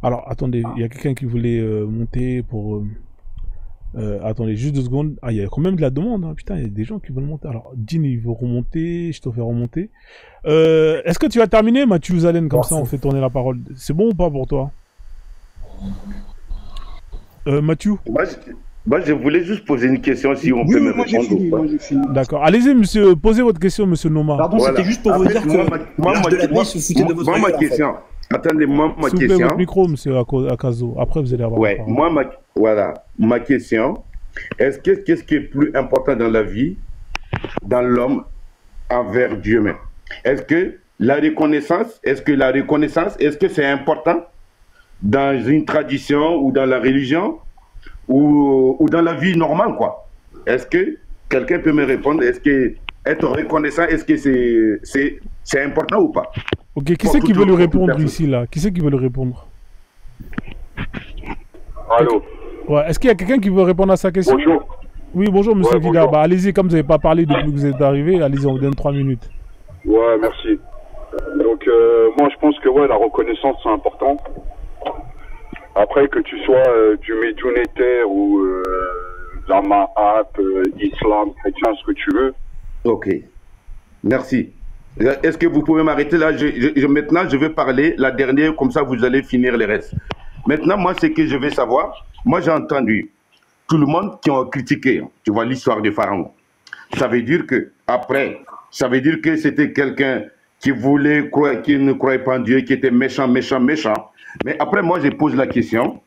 Speaker 3: Alors, attendez, il y a quelqu'un qui voulait monter pour... attendez, juste 2 secondes. Ah, il y a quand même de la demande, hein. Putain, il y a des gens qui veulent monter. Alors, Dean, il veut remonter, je te fais remonter. Est-ce que tu vas terminer, Mathieu Zalen, comme ça, on fait tourner la parole. C'est bon ou pas pour toi? Mathieu?
Speaker 9: Moi, je voulais juste poser une question, si on peut me répondre.
Speaker 3: D'accord. Allez-y, monsieur, posez votre question, monsieur Noma.
Speaker 10: Pardon, c'était juste pour vous dire que
Speaker 9: moi, ma question. Attendez, moi, ma question.
Speaker 3: S'il vous plaît, votre micro, monsieur Akazo. Après, vous allez avoir.
Speaker 9: Ouais, ma question. Qu'est-ce qui est plus important dans la vie, dans l'homme, envers Dieu même? Est-ce que la reconnaissance, est-ce que c'est important dans une tradition ou dans la religion ou dans la vie normale, quoi? Est-ce que quelqu'un peut me répondre? Est-ce que être reconnaissant, est-ce que c'est important ou pas?
Speaker 3: Ok, qui c'est qui veut lui répondre ici, là? Qui c'est qui veut lui répondre?
Speaker 11: Allô?
Speaker 3: Ouais, est-ce qu'il y a quelqu'un qui veut répondre à sa question?
Speaker 11: Bonjour.
Speaker 3: Oui, bonjour, monsieur Guida. Bah, allez-y, comme vous n'avez pas parlé depuis que vous êtes arrivé, allez-y, on vous donne 3 minutes.
Speaker 11: Ouais, merci. Donc moi je pense que ouais, la reconnaissance c'est important. Après que tu sois du médiunétaire ou la Mahat, islam, chrétien, ce que tu veux.
Speaker 9: Ok, merci. Est-ce que vous pouvez m'arrêter là? Maintenant je vais parler la dernière, comme ça vous allez finir les restes. Maintenant moi ce que je veux savoir, moi j'ai entendu tout le monde qui ont critiqué, tu vois, l'histoire de Pharaon. Ça veut dire que après, ça veut dire que c'était quelqu'un qui voulait croire, qui ne croyait pas en Dieu, qui était méchant, méchant, méchant. Mais après, moi, je pose la question,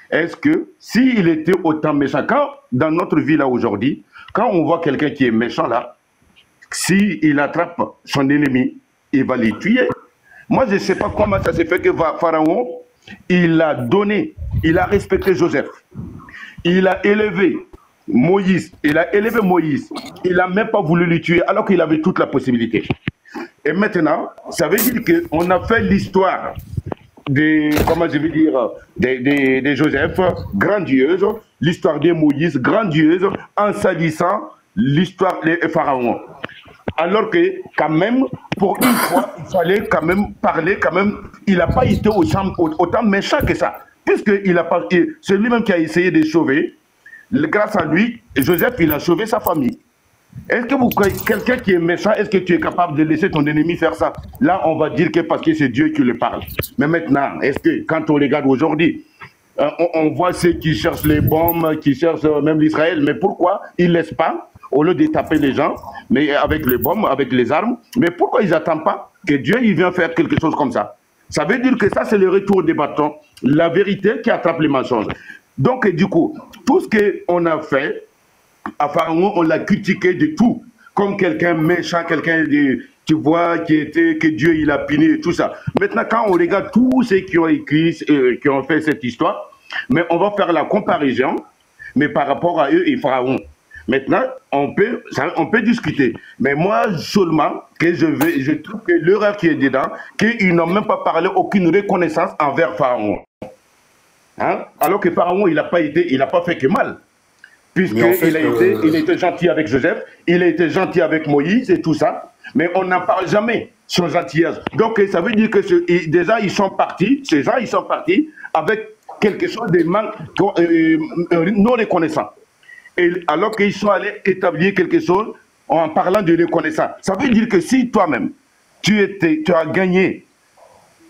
Speaker 9: est-ce que s'il était autant méchant, quand dans notre vie là aujourd'hui, quand on voit quelqu'un qui est méchant là, s'il attrape son ennemi, il va les tuer. Moi, je ne sais pas comment ça s'est fait que Pharaon, il a donné, il a respecté Joseph. Il a élevé Moïse, il n'a même pas voulu le tuer alors qu'il avait toute la possibilité. Et maintenant, ça veut dire qu'on a fait l'histoire de Joseph grandiose, l'histoire de Moïse grandiose, en salissant l'histoire de Pharaon. Alors que, quand même, pour une fois, il fallait quand même parler, quand même, il n'a pas été autant méchant que ça. Puisque c'est lui-même qui a essayé de sauver. Grâce à lui, Joseph, il a sauvé sa famille. Est-ce que vous croyez, quelqu'un qui est méchant, est-ce que tu es capable de laisser ton ennemi faire ça? Là, on va dire que parce que c'est Dieu qui le parle. Mais maintenant, est-ce que quand on regarde aujourd'hui, on voit ceux qui cherchent les bombes, qui cherchent même l'Israël, mais pourquoi ils ne laissent pas, au lieu de taper les gens, mais avec les bombes, avec les armes, mais pourquoi ils n'attendent pas que Dieu il vient faire quelque chose comme ça? Ça veut dire que ça, c'est le retour des bâtons, la vérité qui attrape les mensonges. Donc, du coup, tout ce qu'on a fait, à Pharaon, on l'a critiqué de tout, comme quelqu'un méchant, quelqu'un, tu vois, que Dieu il a puni et tout ça. Maintenant, quand on regarde tous ceux qui ont écrit, qui ont fait cette histoire, mais on va faire la comparaison, mais par rapport à eux et Pharaon. Maintenant, on peut discuter. Mais moi, seulement, je trouve que l'erreur qui est dedans, qu'ils n'ont même pas parlé aucune reconnaissance envers Pharaon. Hein? Alors que Pharaon, il n'a pas fait que mal. Puisqu'il en fait, il a été gentil avec Joseph, il a été gentil avec Moïse et tout ça. Mais on n'en parle jamais, son gentillesse. Donc, ça veut dire que déjà, ils sont partis, ces gens, ils sont partis avec quelque chose de non reconnaissant. Et alors qu'ils sont allés établir quelque chose en parlant de reconnaissance. Ça veut dire que si toi-même, tu as gagné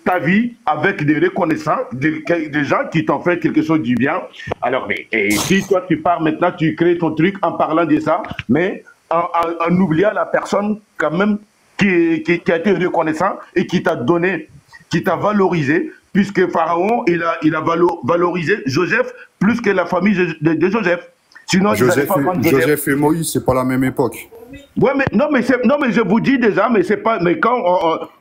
Speaker 9: ta vie avec des reconnaissants, des gens qui t'ont fait quelque chose du bien, alors, et si toi tu pars maintenant, tu crées ton truc en parlant de ça, mais en oubliant la personne quand même qui a été reconnaissant et qui t'a donné, qui t'a valorisé, puisque Pharaon, il a valorisé Joseph plus que la famille de Joseph. Sinon,
Speaker 12: Joseph et Moïse, c'est pas la même époque.
Speaker 9: Ouais, mais non, mais je vous dis déjà, mais c'est pas, mais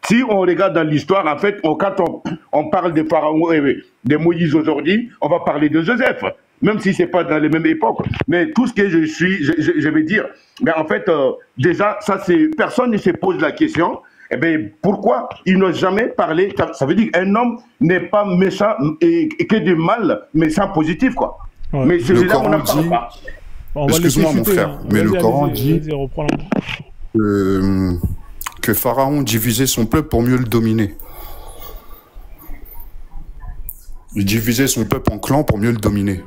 Speaker 9: si on regarde dans l'histoire, en fait, quand on parle de Pharaon et de Moïse aujourd'hui, on va parler de Joseph, même si c'est pas dans les mêmes époques. Mais tout ce que je vais dire, mais en fait, déjà, ça c'est, personne ne se pose la question. Eh bien, pourquoi ils n'ont jamais parlé? Ça veut dire qu'un homme n'est pas méchant et que du mal, mais sans positif, quoi.
Speaker 3: Ouais.
Speaker 9: Mais c'est là qu'on n'en parle pas.
Speaker 12: Excuse-moi mon frère, mais le Coran dit que Pharaon divisait son peuple pour mieux le dominer. Il divisait son peuple en clans pour mieux le dominer.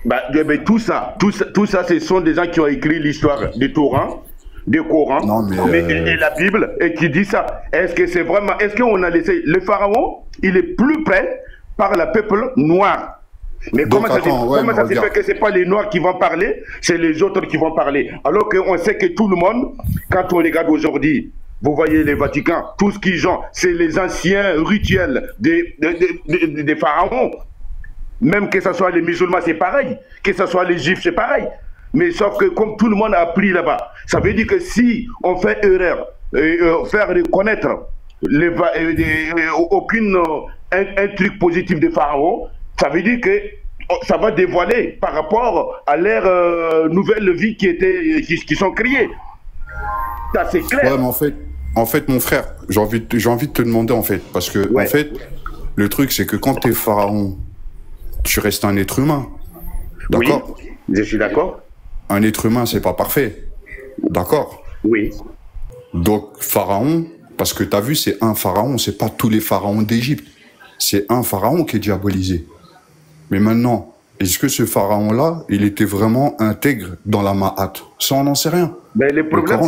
Speaker 9: Bah, tout ça, ce sont des gens qui ont écrit l'histoire du Coran, et la Bible, et qui dit ça. Est-ce que c'est vraiment, est-ce qu'on a laissé le Pharaon, il est plus près par le peuple noir. Mais donc, comment ça se fait que ce n'est pas les Noirs qui vont parler, c'est les autres qui vont parler. Alors qu'on sait que tout le monde, quand on regarde aujourd'hui, vous voyez les Vatican, tout ce qu'ils ont, c'est les anciens rituels des pharaons. Même que ce soit les musulmans, c'est pareil. Que ce soit les juifs, c'est pareil. Mais sauf que comme tout le monde a appris là-bas, ça veut dire que si on fait erreur, faire reconnaître un truc positif des pharaons, ça veut dire que ça va dévoiler par rapport à leur nouvelle vie qui sont créées. Ça c'est clair.
Speaker 12: Ouais, mais en fait, mon frère, j'ai envie de te demander en fait, parce que en fait, le truc c'est que quand tu es pharaon, tu restes un être humain. D'accord?
Speaker 9: Oui, je suis d'accord.
Speaker 12: Un être humain, c'est pas parfait. D'accord?
Speaker 9: Oui.
Speaker 12: Donc, pharaon, Parce que tu as vu, c'est un pharaon, c'est pas tous les pharaons d'Égypte. C'est un pharaon qui est diabolisé. Mais maintenant, est-ce que ce pharaon-là, il était vraiment intègre dans la Ma'at? Ça, on n'en sait rien.
Speaker 9: Mais le problème,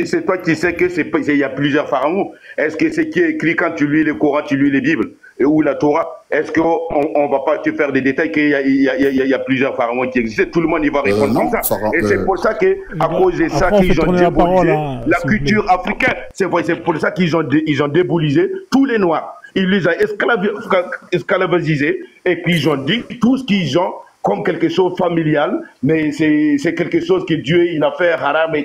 Speaker 9: c'est toi qui sais qu'il y a plusieurs pharaons. Est-ce que c'est qui est écrit quand tu lis le Coran, tu lis les Bibles ou la Torah? Est-ce qu'on ne va pas te faire des détails qu'il y a plusieurs pharaons qui existent? Tout le monde y va répondre comme ça. Et c'est pour ça qu'à cause de ça qu'ils ont diabolisé la culture africaine. C'est vrai, c'est pour ça qu'ils ont diabolisé tous les Noirs. Ils les ont esclavagisés et puis ils ont dit tout ce qu'ils ont comme quelque chose familial, mais c'est quelque chose que Dieu il a fait haram et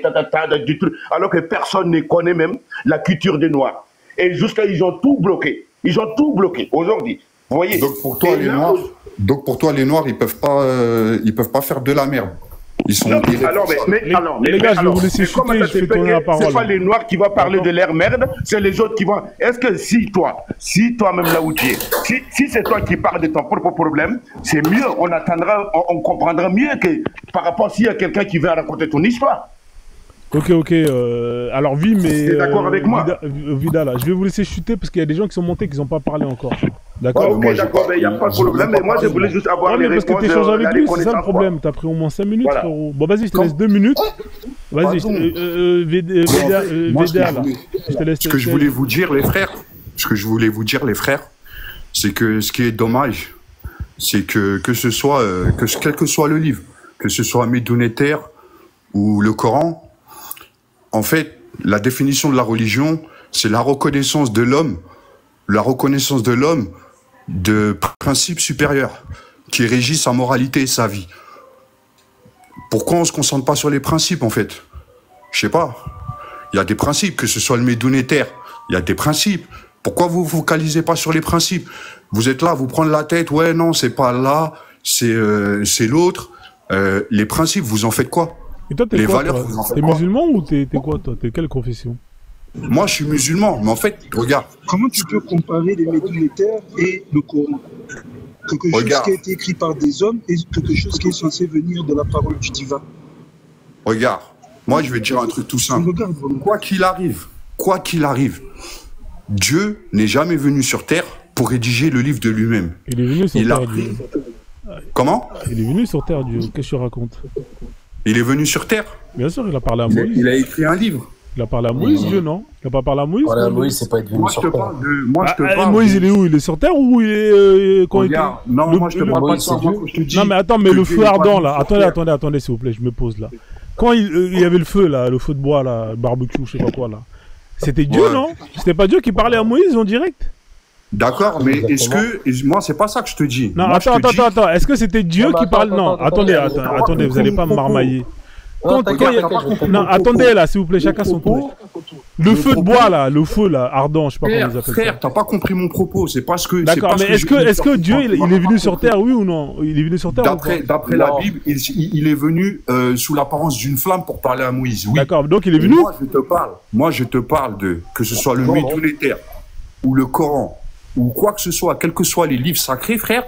Speaker 9: du truc, alors que personne ne connaît même la culture des Noirs. Et jusqu'à ils ont tout bloqué. Ils ont tout bloqué aujourd'hui. Vous voyez.
Speaker 12: Donc pour toi les Noirs, ils peuvent pas faire de la merde. Ils sont
Speaker 3: les gars, je vais vous laisser chuter, je fais tourner la parole.
Speaker 9: C'est pas les Noirs qui vont parler de leur merde, c'est les autres qui vont. Est-ce que si toi-même là où tu es, si c'est toi qui parles de ton propre problème, c'est mieux, on comprendra mieux que par rapport s'il y a quelqu'un qui vient raconter ton histoire.
Speaker 3: Ok, alors oui, mais...
Speaker 9: T'es d'accord avec moi?
Speaker 3: Vida, là, je vais vous laisser chuter parce qu'il y a des gens qui sont montés qui n'ont pas parlé encore. D'accord?
Speaker 9: Ok, d'accord, il n'y a pas de problème, mais moi je voulais juste avoir les
Speaker 3: parce
Speaker 9: réponses.
Speaker 3: Parce que tu échanges avec lui, c'est ça le problème. T'as pris au moins 5 minutes, frérot. Bon, vas-y, je te laisse 2 minutes. Vas-y, Vida, là.
Speaker 12: Ce que je voulais vous dire, les frères, c'est que ce qui est dommage, c'est que ce soit, quel que soit le livre, que ce soit Médounéter ou le Coran, en fait, la définition de la religion, c'est la reconnaissance de l'homme de principes supérieurs qui régissent sa moralité et sa vie. Pourquoi on ne se concentre pas sur les principes, en fait? Je sais pas. Il y a des principes, que ce soit le Médounéter, il y a des principes. Pourquoi vous ne vous focalisez pas sur les principes? Vous êtes là, vous prenez la tête, ouais, non, c'est pas là, c'est l'autre. Les principes, vous en faites quoi?
Speaker 3: Et toi, t'es quoi, t'es musulman ou t'es quoi, toi? T'es quelle confession?
Speaker 12: Moi, je suis musulman, mais en fait, regarde.
Speaker 10: Comment tu peux comparer les Médounétaires et le Coran? Quelque chose qui a été écrit par des hommes et quelque chose qui est censé venir de la parole du divin.
Speaker 12: Regarde, moi, je vais te dire un truc tout simple. Quoi qu'il arrive, Dieu n'est jamais venu sur Terre pour rédiger le livre de lui-même.
Speaker 3: Il est venu sur Terre, Dieu.
Speaker 12: Comment?
Speaker 3: Il est venu sur Terre, Dieu. Qu'est-ce que tu racontes?
Speaker 12: Il est venu sur Terre?
Speaker 3: Bien sûr, il a parlé à Moïse.
Speaker 12: Il a écrit un livre.
Speaker 3: Il a parlé à Moïse, Dieu, non? Il n'a pas parlé à Moïse?
Speaker 4: Parler à Moïse, c'est pas être venu sur Terre.
Speaker 12: Moi, je te parle.
Speaker 3: Moïse, il est où? Il est sur Terre ou il est...
Speaker 12: Non, moi, je te parle pas de ça.
Speaker 3: Non, mais attends, mais le feu ardent, là. Attendez, s'il vous plaît, je me pose, là. Quand il y avait le feu, là, le feu de bois, là, le barbecue, je sais pas quoi, là. C'était Dieu, non? C'était pas Dieu qui parlait à Moïse en direct?
Speaker 12: D'accord, mais est-ce que... Moi, c'est pas ça que je te dis.
Speaker 3: Non, attends. Est-ce que c'était Dieu qui parlait... Non, attendez, vous allez pas me marmailler. Non, attendez là, s'il vous plaît, chacun son tour. Le feu de bois là, le feu là, ardent, je sais pas comment ils appellent ça.
Speaker 12: Frère, t'as pas compris mon propos, c'est pas ce que...
Speaker 3: D'accord, mais est-ce que Dieu, il est venu sur Terre, oui ou non? Il est venu sur Terre
Speaker 12: D'après la Bible, il est venu sous l'apparence d'une flamme pour parler à Moïse, oui.
Speaker 3: D'accord, donc il est venu...
Speaker 12: Moi, je te parle de... Que ce soit le Médounéter ou le Coran, ou quoi que ce soit, quels que soient les livres sacrés, frère,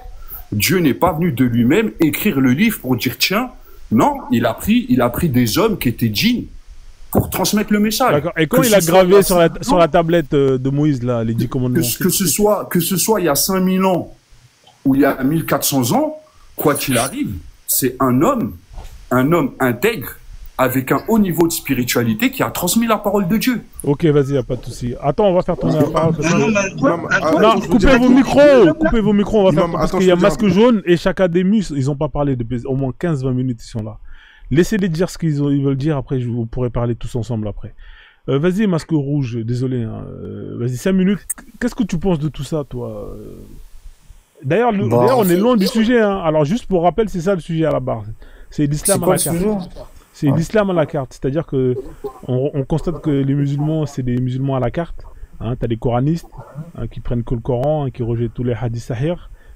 Speaker 12: Dieu n'est pas venu de lui-même écrire le livre pour dire, tiens... Non, il a pris des hommes qui étaient dignes pour transmettre le message.
Speaker 3: D'accord. Et quand il a gravé sur la tablette de Moïse, là, les 10 commandements...
Speaker 12: Que ce soit il y a 5000 ans ou il y a 1400 ans, quoi qu'il arrive, c'est un homme intègre, avec un haut niveau de spiritualité qui a transmis la parole de Dieu.
Speaker 3: Ok, vas-y, y a pas de souci. Attends, on va faire tourner la parole. Non, coupez vos micros, on va faire... Parce qu'il y a Masque Jaune et Chakademus, ils n'ont pas parlé depuis au moins 15-20 minutes, ils sont là. Laissez-les dire ce qu'ils veulent dire, après vous pourrez parler tous ensemble après. Vas-y, Masque Rouge, désolé. Hein. Vas-y, 5 minutes. Qu'est-ce que tu penses de tout ça, toi? D'ailleurs, on est loin du sujet. Hein. Alors, juste pour rappel, c'est ça le sujet à la barre. C'est l'islam à la carte. C'est l'islam à la carte, c'est-à-dire que on constate que les musulmans, c'est des musulmans à la carte. Hein, t'as des coranistes qui prennent que le Coran, qui rejettent tous les hadiths sahih.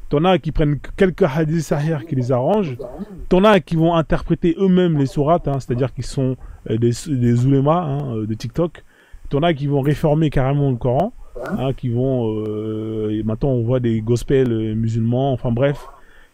Speaker 3: T'en as qui prennent quelques hadiths sahih qui les arrangent. T'en as qui vont interpréter eux-mêmes les sourates, c'est-à-dire qu'ils sont des oulémas de TikTok. T'en as qui vont réformer carrément le Coran, qui vont... et maintenant on voit des gospels musulmans, enfin bref.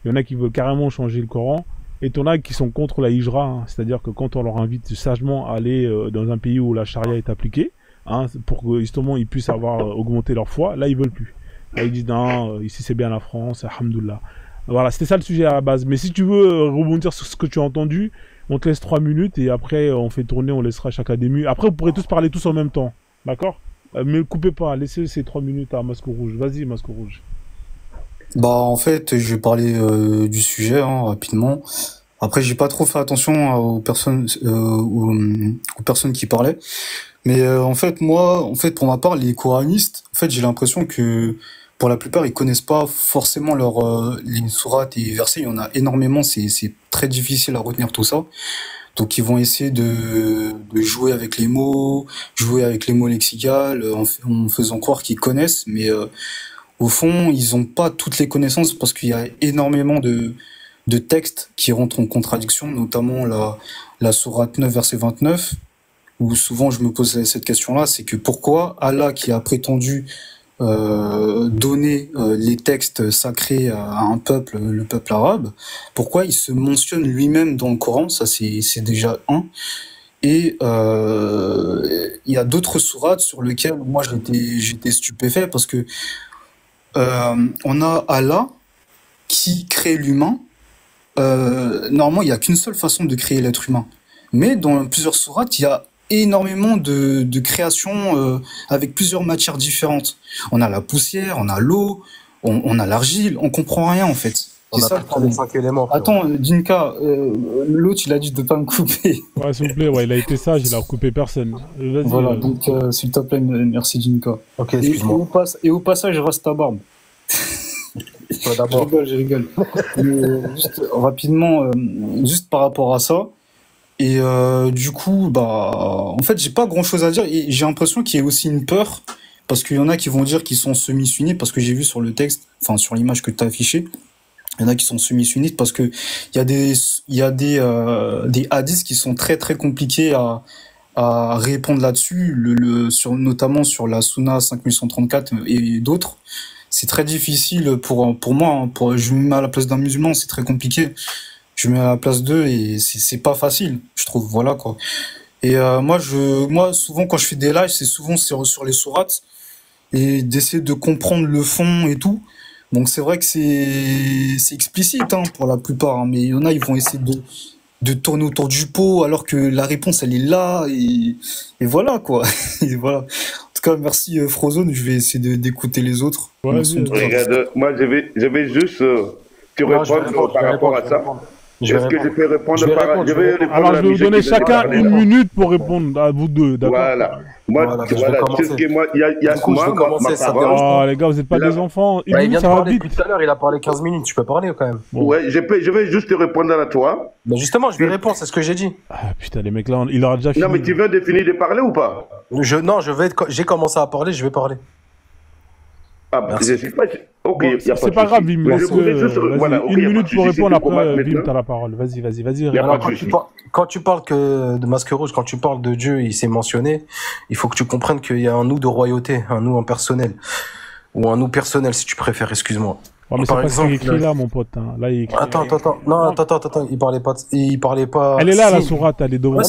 Speaker 3: Il y en a qui veulent carrément changer le Coran. Et t'en as qui sont contre la hijra, c'est-à-dire que quand on leur invite sagement à aller dans un pays où la charia est appliquée, hein, pour que justement ils puissent avoir augmenté leur foi. Là, ils veulent plus. Là, ils disent non, ici c'est bien la France, alhamdoulilah. Voilà, c'était ça le sujet à la base. Mais si tu veux rebondir sur ce que tu as entendu, on te laisse 3 minutes et après on fait tourner, on laissera chacun des minutes. Après, vous pourrez tous parler tous en même temps, d'accord? Mais ne coupez pas, laissez ces 3 minutes à Masque Rouge. Vas-y, Masque Rouge.
Speaker 13: Bah en fait, je vais parler du sujet rapidement. Après, j'ai pas trop fait attention aux personnes qui parlaient. Mais en fait, moi, pour ma part, les coranistes, en fait, j'ai l'impression que pour la plupart, ils connaissent pas forcément les sourates et versets. Il y en a énormément, c'est très difficile à retenir tout ça. Donc ils vont essayer de jouer avec les mots lexicales, en faisant croire qu'ils connaissent, mais au fond, ils ont pas toutes les connaissances parce qu'il y a énormément de textes qui rentrent en contradiction, notamment la sourate 9, verset 29, où souvent je me pose cette question-là, c'est que pourquoi Allah, qui a prétendu donner les textes sacrés à un peuple, le peuple arabe, pourquoi il se mentionne lui-même dans le Coran? Ça c'est déjà un. Et il y a d'autres sourates sur lesquelles moi j'étais stupéfait parce que on a Allah qui crée l'humain. Normalement, il n'y a qu'une seule façon de créer l'être humain. Mais dans plusieurs sourates, il y a énormément de créations avec plusieurs matières différentes. On a la poussière, on a l'eau, on a l'argile, on comprend rien en fait.
Speaker 4: On a pas les 5 éléments.
Speaker 13: Attends, Dinka, l'autre il a dit de pas me couper.
Speaker 3: Ouais, s'il vous plaît, ouais, il a été sage, il a coupé personne.
Speaker 13: Voilà, donc s'il te plaît, merci Dinka.
Speaker 4: Ok, excuse-moi.
Speaker 13: Et au passage, reste ta barbe. Je rigole. Juste rapidement, juste par rapport à ça. Et du coup, bah, en fait, j'ai pas grand-chose à dire. Et j'ai l'impression qu'il y a aussi une peur, parce qu'il y en a qui vont dire qu'ils sont semi-sunnites, parce que j'ai vu sur le texte, enfin sur l'image que tu as affichée, il y en a qui sont semi-sunnites parce que il y a des hadiths qui sont très très compliqués à répondre là-dessus, notamment sur la Sunna 5134 et d'autres. C'est très difficile pour moi. Je me mets à la place d'un musulman, c'est très compliqué. Je me mets à la place d'eux et c'est pas facile, je trouve. Voilà quoi. Et moi, souvent quand je fais des lives, c'est souvent sur les sourates et d'essayer de comprendre le fond et tout. Donc c'est vrai que c'est explicite hein, pour la plupart, hein, mais il y en a, ils vont essayer de tourner autour du pot alors que la réponse elle est là et voilà quoi. Et voilà. En tout cas, merci Frozone, je vais essayer d'écouter les autres.
Speaker 9: Ouais, regarde, moi je vais juste te répondre par rapport à ça. Est-ce que je peux répondre
Speaker 3: Alors je vais vous donner chacun 1 minute pour répondre à vous deux, d'accord?
Speaker 9: Voilà. Moi, c'est ce que moi, il y a
Speaker 3: ma parole. Oh les gars, vous n'êtes pas des enfants.
Speaker 4: Il vient de parler depuis tout à l'heure, il a parlé 15 minutes, tu peux parler quand même.
Speaker 9: Ouais, je vais juste te répondre à toi.
Speaker 4: Mais justement, je vais répondre, c'est ce que j'ai dit.
Speaker 3: Ah putain, les mecs là, il aura déjà fini.
Speaker 9: Non mais tu viens de finir de parler ou pas?
Speaker 4: Non, j'ai commencé à parler, je vais parler.
Speaker 9: Ah bah, je sais pas. Ok,
Speaker 3: bon, c'est pas grave, Vim. Voilà, 1 minute pour répondre, après Vim, t'as la parole. Vas-y.
Speaker 4: Alors, quand tu parles de Masque Rouge, quand tu parles de Dieu, il s'est mentionné, il faut que tu comprennes qu'il y a un nous de royauté, un nous impersonnel. Ou un nous personnel, si tu préfères, excuse-moi.
Speaker 3: Ouais, mais c'est pas ce qu'il écrit là, mon pote. Hein. Là, il écrit...
Speaker 4: Attends. Non, attends. Il parlait pas.
Speaker 3: Elle est là, la sourate, elle est devant.
Speaker 4: Non,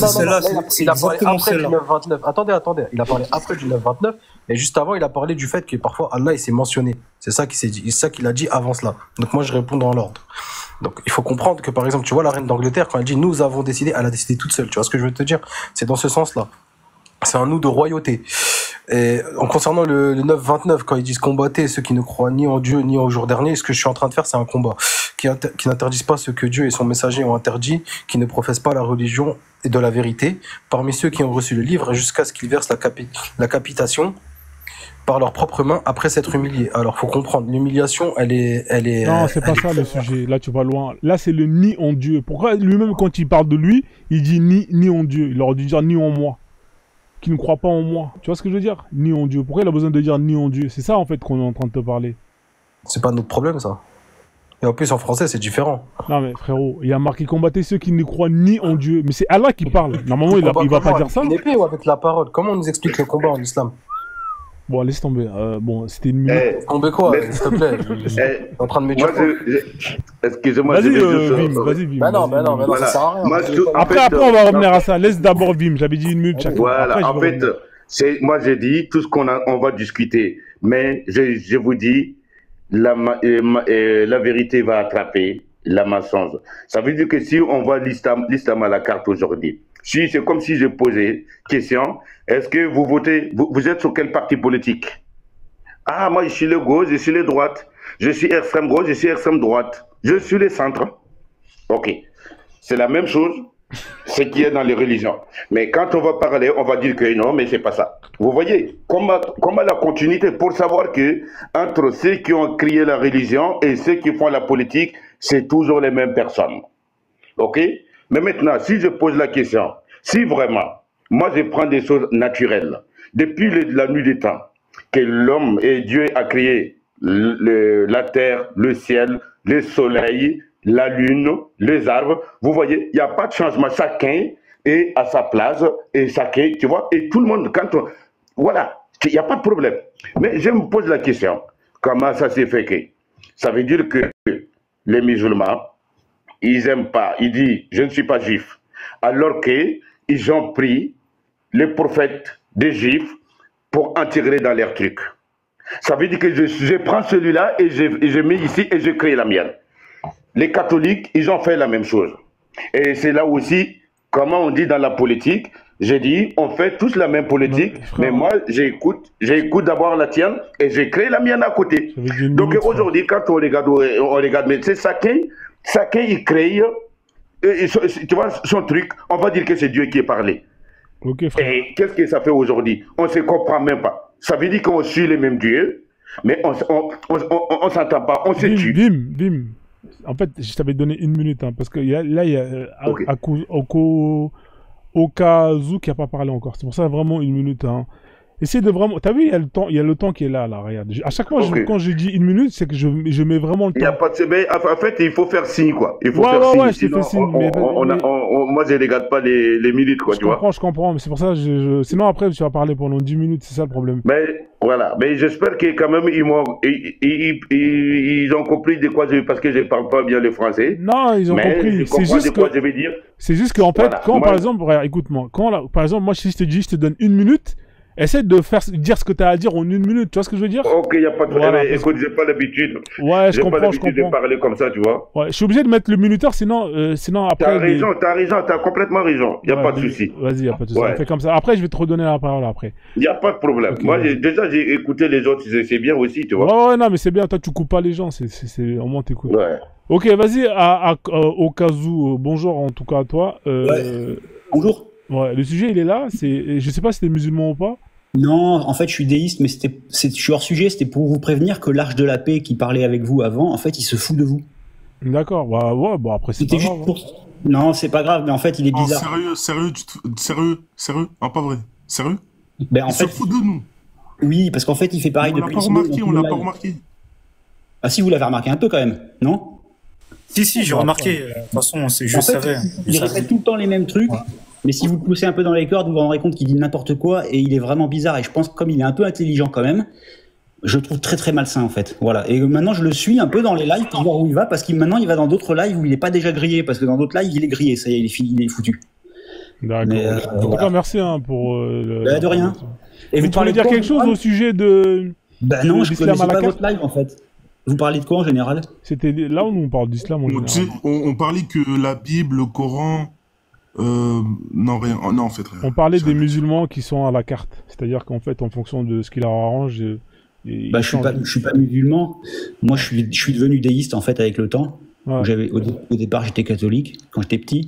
Speaker 4: il a parlé après du 9-29. Attendez. Il a parlé après du 9-29. Et juste avant, il a parlé du fait que parfois Allah, il s'est mentionné. C'est ça qu'il s'est dit. C'est ça qu'il a dit avant cela. Donc moi, je réponds dans l'ordre. Donc il faut comprendre que par exemple, tu vois, la reine d'Angleterre, quand elle dit nous avons décidé, elle a décidé toute seule. Tu vois ce que je veux te dire? C'est dans ce sens-là. C'est un nous de royauté. Et en concernant le 9-29, quand ils disent combattez ceux qui ne croient ni en Dieu ni au jour dernier, ce que je suis en train de faire, c'est un combat qui n'interdisent pas ce que Dieu et son messager ont interdit, qui ne professent pas la religion et de la vérité, parmi ceux qui ont reçu le livre, jusqu'à ce qu'ils versent la capitation par leurs propres mains après s'être humiliés. Alors, faut comprendre, l'humiliation, elle est.
Speaker 3: Non, c'est pas ça le sujet. Là, tu vas loin. Là, c'est le ni en Dieu. Pourquoi lui-même, quand il parle de lui, il dit ni en Dieu. Il aurait dû dire ni en moi. Qui ne croit pas en moi. Tu vois ce que je veux dire? Ni en Dieu. Pourquoi il a besoin de dire ni en Dieu? C'est ça, en fait, qu'on est en train de te parler.
Speaker 4: C'est pas notre problème, ça. Et en plus, en français, c'est différent.
Speaker 3: Non, mais frérot, il y a marqué combattez ceux qui ne croient ni en Dieu. Mais c'est Allah qui parle. Normalement, il va pas dire ça.
Speaker 4: Une épée ou avec la parole? Comment on nous explique le combat en islam?
Speaker 3: Bon, laisse tomber. Bon, c'était une minute.
Speaker 4: Tomber quoi, s'il te plaît? T'es en train de me dire quoi?
Speaker 9: Excusez-moi,
Speaker 3: vas-y, Vim.
Speaker 4: Bah non, ça sert à rien.
Speaker 3: Après, on va revenir à ça. Laisse d'abord Vim. J'avais dit 1 minute chacun.
Speaker 9: Voilà, en fait, Moi, j'ai dit tout ce on va discuter. Mais je vous dis, la vérité va attraper la mensonge. Ça veut dire que si on voit l'islam à la carte aujourd'hui, c'est comme si je posais question, est-ce que vous votez, vous êtes sur quel parti politique? Ah, moi, je suis le gauche, je suis le droite. Je suis extrême gauche, je suis extrême droite. Je suis le centre. Ok. C'est la même chose, ce qui est dans les religions. Mais quand on va parler, on va dire que non, mais c'est pas ça. Vous voyez, comment la continuité pour savoir que entre ceux qui ont créé la religion et ceux qui font la politique, c'est toujours les mêmes personnes. Ok? Mais maintenant, si je pose la question, si vraiment, moi je prends des choses naturelles, depuis la nuit des temps, que l'homme et Dieu a créé la terre, le ciel, le soleil, la lune, les arbres, vous voyez, il n'y a pas de changement. Chacun est à sa place et chacun, tu vois, et tout le monde, voilà, il n'y a pas de problème. Mais je me pose la question, comment ça s'est fait que ça veut dire que les musulmans, ils n'aiment pas, ils disent, je ne suis pas juif, alors qu'ils ont pris les prophètes des juifs pour intégrer dans leurs trucs. Ça veut dire que je prends celui-là et je mets ici et je crée la mienne. Les catholiques, ils ont fait la même chose. Et c'est là aussi, comment on dit dans la politique, j'ai dit, on fait tous la même politique, mais moi, j'écoute d'abord la tienne et j'ai créé la mienne à côté. Donc aujourd'hui, quand on regarde, mais c'est chacun il crée, tu vois, son truc, on va dire que c'est Dieu qui est parlé.
Speaker 3: Okay,
Speaker 9: et qu'est-ce que ça fait aujourd'hui? On ne se comprend même pas. Ça veut dire qu'on suit les mêmes dieux, mais on ne s'entend pas, on se tue.
Speaker 3: Bim. En fait, je t'avais donné 1 minute, hein, parce que là, il y a
Speaker 9: okay.
Speaker 3: Okazu qui n'a pas parlé encore. C'est pour ça, vraiment 1 minute. Hein. Essayez de vraiment... T'as vu, il y a le temps qui est là, regarde. À chaque fois, quand je dis 1 minute, c'est que je mets vraiment le temps.
Speaker 9: Il n'y a pas de... Mais en fait, il faut faire signe, quoi. Il faut
Speaker 3: faire
Speaker 9: signe.
Speaker 3: Ouais, je te fais signe.
Speaker 9: Moi, je ne regarde pas les minutes, quoi, tu vois.
Speaker 3: Je comprends, mais c'est pour ça, sinon après, tu vas parler pendant 10 minutes, c'est ça le problème.
Speaker 9: Mais, voilà. Mais j'espère que quand même, ils ont compris de quoi parce que je ne parle pas bien le français.
Speaker 3: Non, ils ont compris. C'est juste
Speaker 9: quoi je vais dire.
Speaker 3: C'est juste qu'en fait, quand, par exemple, écoute-moi, par exemple, moi, si je te dis, je te donne 1 minute, essaie de dire ce que tu as à dire en 1 minute, tu vois ce que je veux dire?
Speaker 9: Ok, il n'y a pas de problème. Voilà, écoute, j'ai pas l'habitude.
Speaker 3: Ouais, je comprends. J'ai pas
Speaker 9: l'habitude de parler comme ça, tu vois.
Speaker 3: Ouais, je suis obligé de mettre le minuteur, sinon après...
Speaker 9: T'as raison, t'as complètement raison. Il n'y a pas de souci.
Speaker 3: Vas-y, il n'y a pas de souci. On fait comme ça. Après, je vais te redonner la parole après.
Speaker 9: Il n'y a pas de problème. Okay, moi, déjà, j'ai écouté les autres, c'est bien aussi, tu vois.
Speaker 3: Ouais, non, mais c'est bien. Toi, tu coupes pas les gens. Au moins, t'écoutes.
Speaker 9: Ouais.
Speaker 3: Ok, vas-y, Okazu, bonjour en tout cas à toi.
Speaker 14: Ouais. Bonjour.
Speaker 3: Ouais, le sujet, il est là. Je sais pas si t'es musulman ou pas.
Speaker 14: Non, en fait, je suis déiste, mais je suis hors sujet. C'était pour vous prévenir que l'Arche de la Paix qui parlait avec vous avant, en fait, il se fout de vous.
Speaker 3: D'accord. Bah ouais, bon après c'est pas grave.
Speaker 14: Non, c'est pas grave, mais en fait, il est bizarre.
Speaker 5: Sérieux, ah pas vrai. Sérieux?
Speaker 14: Ben,
Speaker 5: il se fout de nous.
Speaker 14: Oui, parce qu'en fait, il fait pareil depuis.
Speaker 5: On l'a pas remarqué.
Speaker 14: Ah si, vous l'avez remarqué un peu quand même, non?
Speaker 13: Si, j'ai remarqué. De toute façon, je savais.
Speaker 14: Il répète tout le temps les mêmes trucs. Mais si vous le poussez un peu dans les cordes, vous vous rendrez compte qu'il dit n'importe quoi et il est vraiment bizarre. Et je pense que comme il est un peu intelligent quand même, je le trouve très très malsain en fait. Voilà. Et maintenant je le suis un peu dans les lives pour voir où il va parce qu'il maintenant il va dans d'autres lives où il n'est pas déjà grillé parce que dans d'autres lives il est grillé. Ça y est, il est foutu.
Speaker 3: D'accord. En tout cas, merci pour.
Speaker 14: De rien.
Speaker 3: Et vous parlez dire quelque chose au sujet de.
Speaker 14: Ben non, je connaissais pas votre live en fait. Vous parlez de quoi en général?
Speaker 3: C'était là où on parle d'islam en général.
Speaker 5: On parlait que la Bible, le Coran. Non, rien. Non, en fait, rien.
Speaker 3: On parlait des musulmans qui sont à la carte. C'est-à-dire qu'en fait, en fonction de ce qui leur arrange.
Speaker 14: Je suis pas musulman. Moi, je suis devenu déiste en fait avec le temps. Ouais. Au départ, j'étais catholique quand j'étais petit.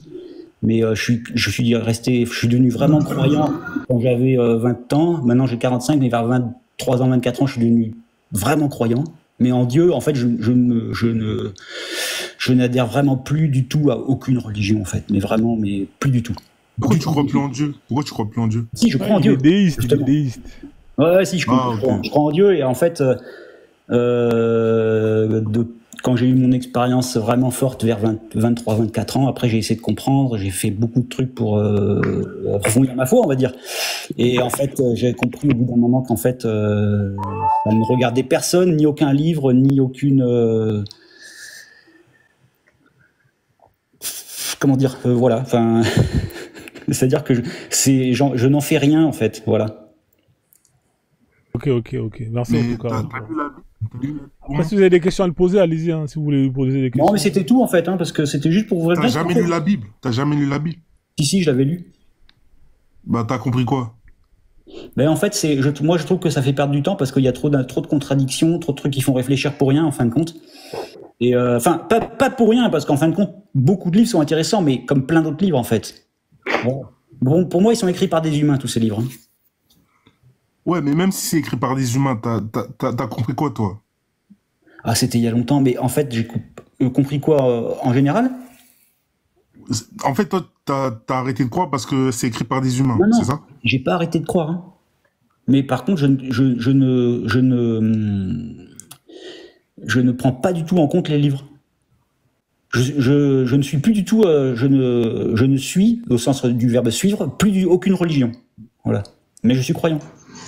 Speaker 14: Mais je suis devenu vraiment croyant quand j'avais 20 ans. Maintenant, j'ai 45, mais vers 23 ans, 24 ans, je suis devenu vraiment croyant. Mais en Dieu, en fait, je n'adhère vraiment plus du tout à aucune religion, en fait. Mais vraiment, mais plus du tout.
Speaker 5: Pourquoi tu crois plus en Dieu?
Speaker 14: Si, je crois en Dieu.
Speaker 3: Il est déiste.
Speaker 14: Ouais, si, je crois en Dieu. Et en fait, quand j'ai eu mon expérience vraiment forte vers 23-24 ans, après j'ai essayé de comprendre, j'ai fait beaucoup de trucs pour approfondir ma foi, on va dire. Et en fait, j'ai compris au bout d'un moment qu'en fait, ça ne regardait personne, ni aucun livre, ni aucune... comment dire voilà, enfin... C'est-à-dire que je n'en fais rien, en fait, voilà.
Speaker 3: Ok. Merci en tout cas. Après, si vous avez des questions à le poser, allez-y, hein, si vous voulez lui poser des questions.
Speaker 14: Non, mais c'était tout en fait, hein, parce que c'était juste pour vous.
Speaker 5: T'as jamais lu la Bible?
Speaker 14: Si, je l'avais lu.
Speaker 5: Bah, t'as compris quoi?
Speaker 14: Ben en fait, moi je trouve que ça fait perdre du temps parce qu'il y a trop de contradictions, trop de trucs qui font réfléchir pour rien en fin de compte. Et enfin, pas pour rien, parce qu'en fin de compte, beaucoup de livres sont intéressants, mais comme plein d'autres livres en fait. Bon, pour moi, ils sont écrits par des humains tous ces livres. Hein.
Speaker 5: Ouais, mais même si c'est écrit par des humains, t'as compris quoi toi?
Speaker 14: Ah, c'était il y a longtemps, mais en fait, j'ai compris quoi en général?
Speaker 5: En fait, toi, t'as arrêté de croire parce que c'est écrit par des humains, c'est ça?
Speaker 14: J'ai pas arrêté de croire. Hein. Mais par contre, je ne prends pas du tout en compte les livres. Je ne suis plus du tout, je ne suis, au sens du verbe suivre, plus aucune religion. Voilà. Mais je suis croyant.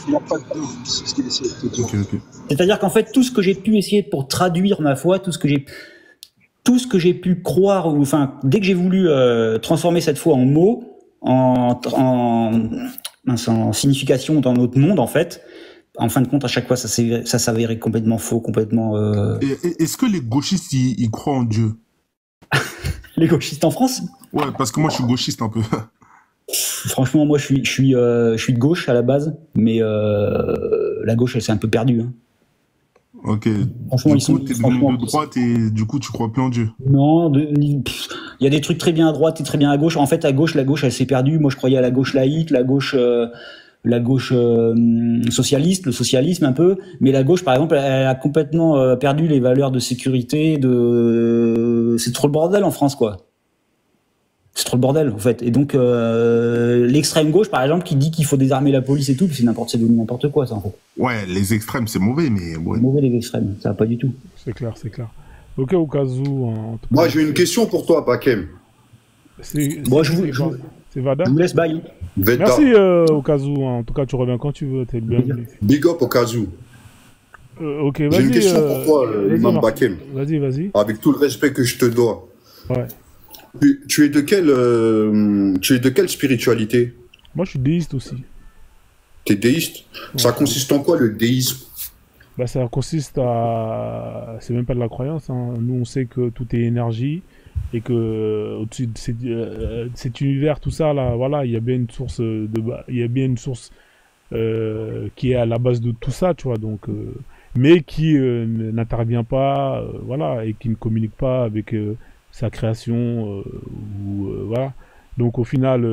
Speaker 10: Il n'y a pas de Bible, c'est ce qu'il essaie de te dire.
Speaker 14: C'est-à-dire qu'en fait, tout ce que j'ai pu essayer pour traduire ma foi, tout ce que j'ai pu croire, ou enfin, dès que j'ai voulu transformer cette foi en mots, en signification dans notre monde, en fait, en fin de compte, à chaque fois, ça s'avérait complètement faux, complètement...
Speaker 5: Est-ce que les gauchistes, ils croient en Dieu?
Speaker 14: Les gauchistes en France?
Speaker 5: Ouais, parce que moi, je suis gauchiste un peu.
Speaker 14: Franchement, moi, je suis de gauche à la base, mais la gauche, elle s'est un peu perdue. Hein.
Speaker 5: Ok.
Speaker 14: Franchement,
Speaker 5: t'es devenu de droite et du coup, tu crois plus en Dieu?
Speaker 14: Non, il y a des trucs très bien à droite et très bien à gauche. En fait, la gauche, elle s'est perdue. Moi, je croyais à la gauche laïque, la gauche socialiste, le socialisme un peu. Mais la gauche, par exemple, elle a complètement perdu les valeurs de sécurité. C'est trop le bordel en France, quoi. C'est trop le bordel, en fait. Et donc, l'extrême gauche, par exemple, qui dit qu'il faut désarmer la police et tout, c'est n'importe quoi, ça, en fait.
Speaker 5: Ouais, les extrêmes, c'est mauvais, mais... Ouais.
Speaker 14: Mauvais, les extrêmes, ça va pas du tout.
Speaker 3: C'est clair. Ok, au cas où...
Speaker 12: Moi, j'ai une question pour toi, Bakem.
Speaker 3: C'est Vada.
Speaker 14: Je vous laisse, bye.
Speaker 3: Merci, au cas où. En tout cas, tu reviens quand tu veux, t'es le bienvenu.
Speaker 12: Big up, au cas où.
Speaker 3: Ok, vas-y.
Speaker 12: J'ai une question pour toi, Imam Bakem.
Speaker 3: Vas-y.
Speaker 12: Avec tout le respect que je te dois.
Speaker 3: Ouais.
Speaker 12: Tu es de quelle spiritualité?
Speaker 3: Moi, je suis déiste aussi.
Speaker 12: T'es déiste? Ouais. Ça consiste en quoi, le déisme?
Speaker 3: Bah, ça consiste à... C'est même pas de la croyance. Hein. Nous, on sait que tout est énergie et que au-dessus de cet univers, tout ça, là, voilà, il y a bien une source qui est à la base de tout ça, tu vois. Donc, mais qui n'intervient pas, voilà, et qui ne communique pas avec... sa création, voilà. Donc au final,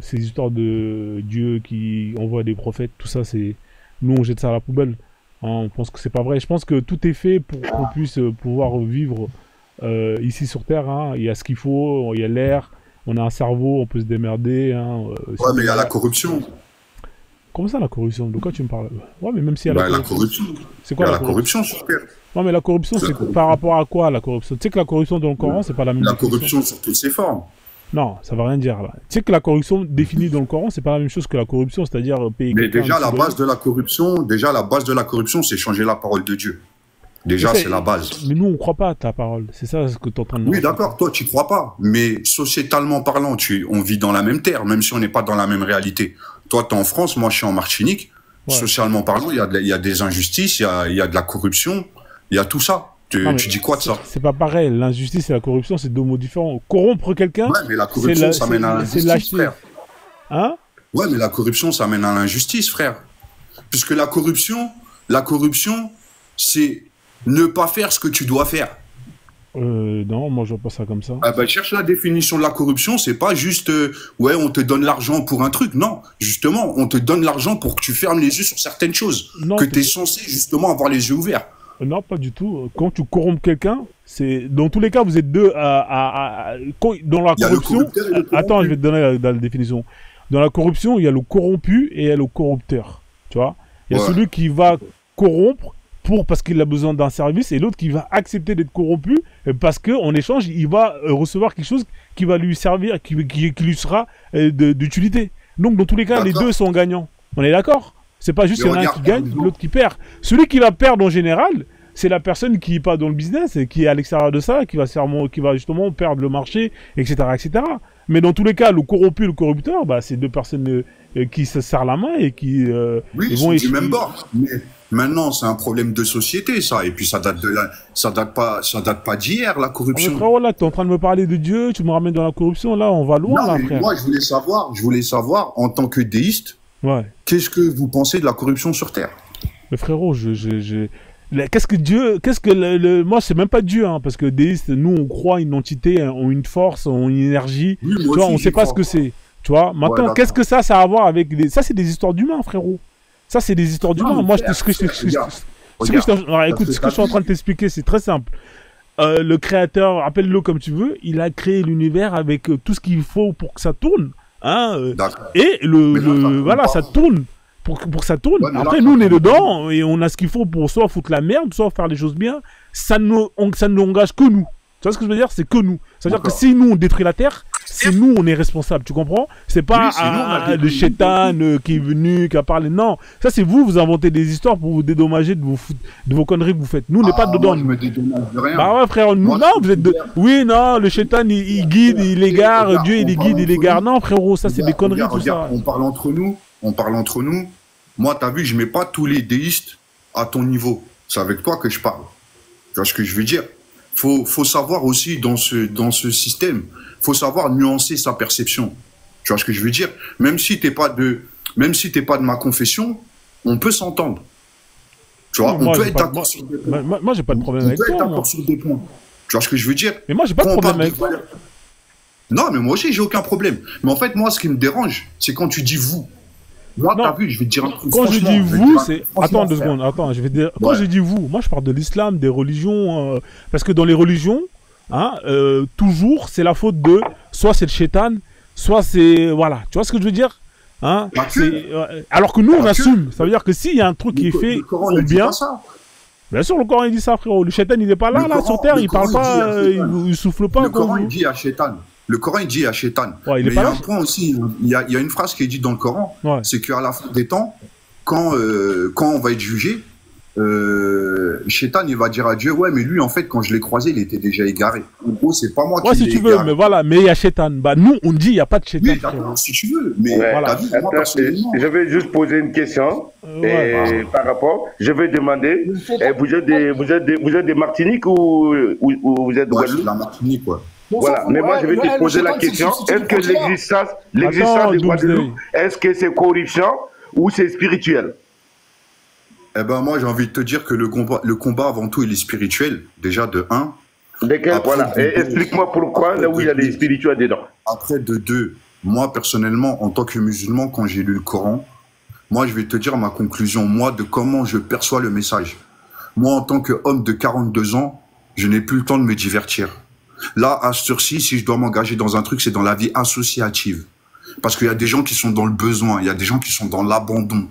Speaker 3: ces histoires de Dieu qui envoie des prophètes, tout ça, c'est... Nous, on jette ça à la poubelle. Hein, on pense que c'est pas vrai. Je pense que tout est fait pour qu'on puisse pouvoir vivre ici sur Terre. Hein. Il y a ce qu'il faut, il y a l'air, on a un cerveau, on peut se démerder. Hein,
Speaker 12: ouais, mais il y a la corruption.
Speaker 3: Comment ça, la corruption? De quoi tu me parles? Ouais, mais même s'il y a
Speaker 12: la corruption.
Speaker 3: C'est quoi
Speaker 12: la corruption sur Terre?
Speaker 3: Non, mais la corruption, c'est par rapport à quoi, la corruption? Tu sais que la corruption dans le Coran, c'est pas la même chose.
Speaker 12: La corruption sur toutes ses formes.
Speaker 3: Non, ça veut rien dire, là. Tu sais que la corruption définie dans le Coran, c'est pas la même chose que la corruption, c'est-à-dire payer...
Speaker 12: Mais déjà, la base de la corruption, c'est changer la parole de Dieu. Déjà, c'est la base.
Speaker 3: Mais nous, on croit pas à ta parole. C'est ça ce que tu es en train de dire.
Speaker 12: Oui, d'accord, toi, tu crois pas. Mais sociétalement parlant, on vit dans la même terre, même si on n'est pas dans la même réalité. Toi, tu es en France, moi, je suis en Martinique. Ouais. Socialement parlant, il y a des injustices, il y a de la corruption, il y a tout ça. Tu dis quoi de ça?
Speaker 3: C'est pas pareil. L'injustice et la corruption, c'est deux mots différents. Corrompre quelqu'un...
Speaker 12: Ouais, mais la corruption, ça mène à l'injustice, frère.
Speaker 3: Hein?
Speaker 12: Ouais, mais la corruption, ça mène à l'injustice, frère. Puisque la corruption, c'est ne pas faire ce que tu dois faire.
Speaker 3: Non, moi je vois pas ça comme ça.
Speaker 12: Ah bah, cherche la définition de la corruption, c'est pas juste ouais, on te donne l'argent pour un truc. Non, justement, on te donne l'argent pour que tu fermes les yeux sur certaines choses. Non, que tu es censé justement avoir les yeux ouverts.
Speaker 3: Non, pas du tout. Quand tu corrompes quelqu'un, c'est dans tous les cas, vous êtes deux dans la corruption. Attends, je vais te donner la définition. Dans la corruption, il y a le corrompu et il y a le corrupteur. Tu vois? Il y a celui qui va corrompre parce qu'il a besoin d'un service, et l'autre qui va accepter d'être corrompu parce qu'en échange, il va recevoir quelque chose qui va lui servir, qui lui sera d'utilité. Donc, dans tous les cas, les deux sont gagnants. On est d'accord? C'est pas juste qu'il y en a un qui gagne, l'autre qui perd. Celui qui va perdre en général, c'est la personne qui n'est pas dans le business et qui est à l'extérieur de ça, qui va justement perdre le marché, etc., etc. Mais dans tous les cas, le corrompu et le corrupteur, bah, c'est deux personnes qui se serrent la main et qui
Speaker 12: oui,
Speaker 3: vont
Speaker 12: du même bord. Mais maintenant, c'est un problème de société, ça. Et puis ça date pas d'hier, la corruption.
Speaker 3: Mais frérot, là, t'es en train de me parler de Dieu, tu me ramènes dans la corruption, là, on va loin,
Speaker 12: non,
Speaker 3: là,
Speaker 12: mais
Speaker 3: frère.
Speaker 12: moi, je voulais savoir, en tant que déiste, qu'est-ce que vous pensez de la corruption sur Terre?
Speaker 3: Mais frérot, qu'est-ce que Dieu, moi c'est même pas Dieu, hein, parce que déiste, nous on croit une entité, en une force, en une énergie, oui, tu vois, on sait pas ce que c'est, tu vois. Maintenant, qu'est-ce que ça a à voir avec ça, c'est des histoires d'humains, frérot. Ça, c'est des histoires d'humains. Moi, écoute, ce que je suis en train de t'expliquer, c'est très simple. Le créateur, appelle-le comme tu veux, il a créé l'univers avec tout ce qu'il faut pour que ça tourne, hein, et voilà, ça tourne. Pour que ça tourne. Ouais, après, nous, on est dedans et on a ce qu'il faut pour soit foutre la merde, soit faire les choses bien. Ça ne nous engage que nous. Tu vois ce que je veux dire? C'est que nous. C'est-à-dire que si nous, on détruit la Terre, c'est nous, on est responsable. Tu comprends? C'est pas le chétan qui est venu, qui a parlé. Non. Ça, c'est vous, vous inventez des histoires pour vous dédommager de vos conneries que vous faites. Nous, on n'est pas dedans.
Speaker 12: Moi, je me dédommage de rien.
Speaker 3: Bah ouais, frère. Nous, non, vous êtes oui, non, le chétan, il guide, il égare. Dieu, il guide, il égare. Non, frérot, ça, c'est des conneries, tout ça.
Speaker 12: On parle entre nous. Moi, t'as vu, je mets pas tous les déistes à ton niveau. C'est avec toi que je parle. Tu vois ce que je veux dire? Faut savoir aussi dans ce système, faut savoir nuancer sa perception. Tu vois ce que je veux dire? Même si t'es pas de ma confession, on peut s'entendre. Tu vois, on peut être d'accord sur des points.
Speaker 3: Moi, j'ai pas de problème avec toi.
Speaker 12: On peut être d'accord sur des points. Tu vois ce que je veux dire?
Speaker 3: Mais moi, j'ai pas de problème avec toi.
Speaker 12: Non, mais moi aussi, j'ai aucun problème. Mais en fait, moi, ce qui me dérange, c'est quand tu dis vous. Moi, t'as vu, je vais te dire un truc.
Speaker 3: Quand je dis vous, c'est... Attends 2 secondes, attends, je vais te dire... Quand je dis vous, moi, je parle de l'islam, des religions... Parce que dans les religions, hein, toujours, c'est la faute de... Soit c'est le shaitan, soit c'est... Voilà, tu vois ce que je veux dire, hein, alors que nous, on assume. Ça veut dire que s'il y a un truc qui est fait bien... Bien sûr, le Coran, il dit ça, frérot. Le shaitan, il n'est pas là, sur Terre, il parle pas, il souffle pas.
Speaker 12: Le Coran, il dit à shaitan. Le Coran, il dit à Shaitan. Mais il y a un point aussi, il y a une phrase qui est dite dans le Coran, c'est qu'à la fin des temps, quand on va être jugé, Shaitan, il va dire à Dieu, ouais, mais lui, en fait, quand je l'ai croisé, il était déjà égaré. En gros, c'est pas moi qui l'ai égaré. Ouais, si tu veux,
Speaker 3: mais voilà, mais il y a Shaitan. Bah, nous, on dit, il n'y a pas de Shaitan.
Speaker 12: Oui, d'accord, si tu veux. Mais
Speaker 9: voilà. Moi, personnellement... Je vais juste poser une question. Par rapport, je vais demander, vous êtes des Martiniques ou vous êtes de Guadeloupe?
Speaker 12: La Martinique, quoi.
Speaker 9: Voilà, mais moi je vais te poser la question, est-ce que l'existence de Guadeloupe, est-ce que c'est corruption ou c'est spirituel?
Speaker 12: Eh ben moi j'ai envie de te dire que le combat avant tout il est spirituel, déjà de 1.
Speaker 9: Voilà, explique-moi pourquoi là où il y a des spirituels dedans.
Speaker 12: Après de 2, moi personnellement en tant que musulman quand j'ai lu le Coran, moi je vais te dire ma conclusion, moi de comment je perçois le message. Moi en tant qu'homme de 42 ans, je n'ai plus le temps de me divertir. Là, à ce ci, si je dois m'engager dans un truc, c'est dans la vie associative. Parce qu'il y a des gens qui sont dans le besoin, il y a des gens qui sont dans l'abandon.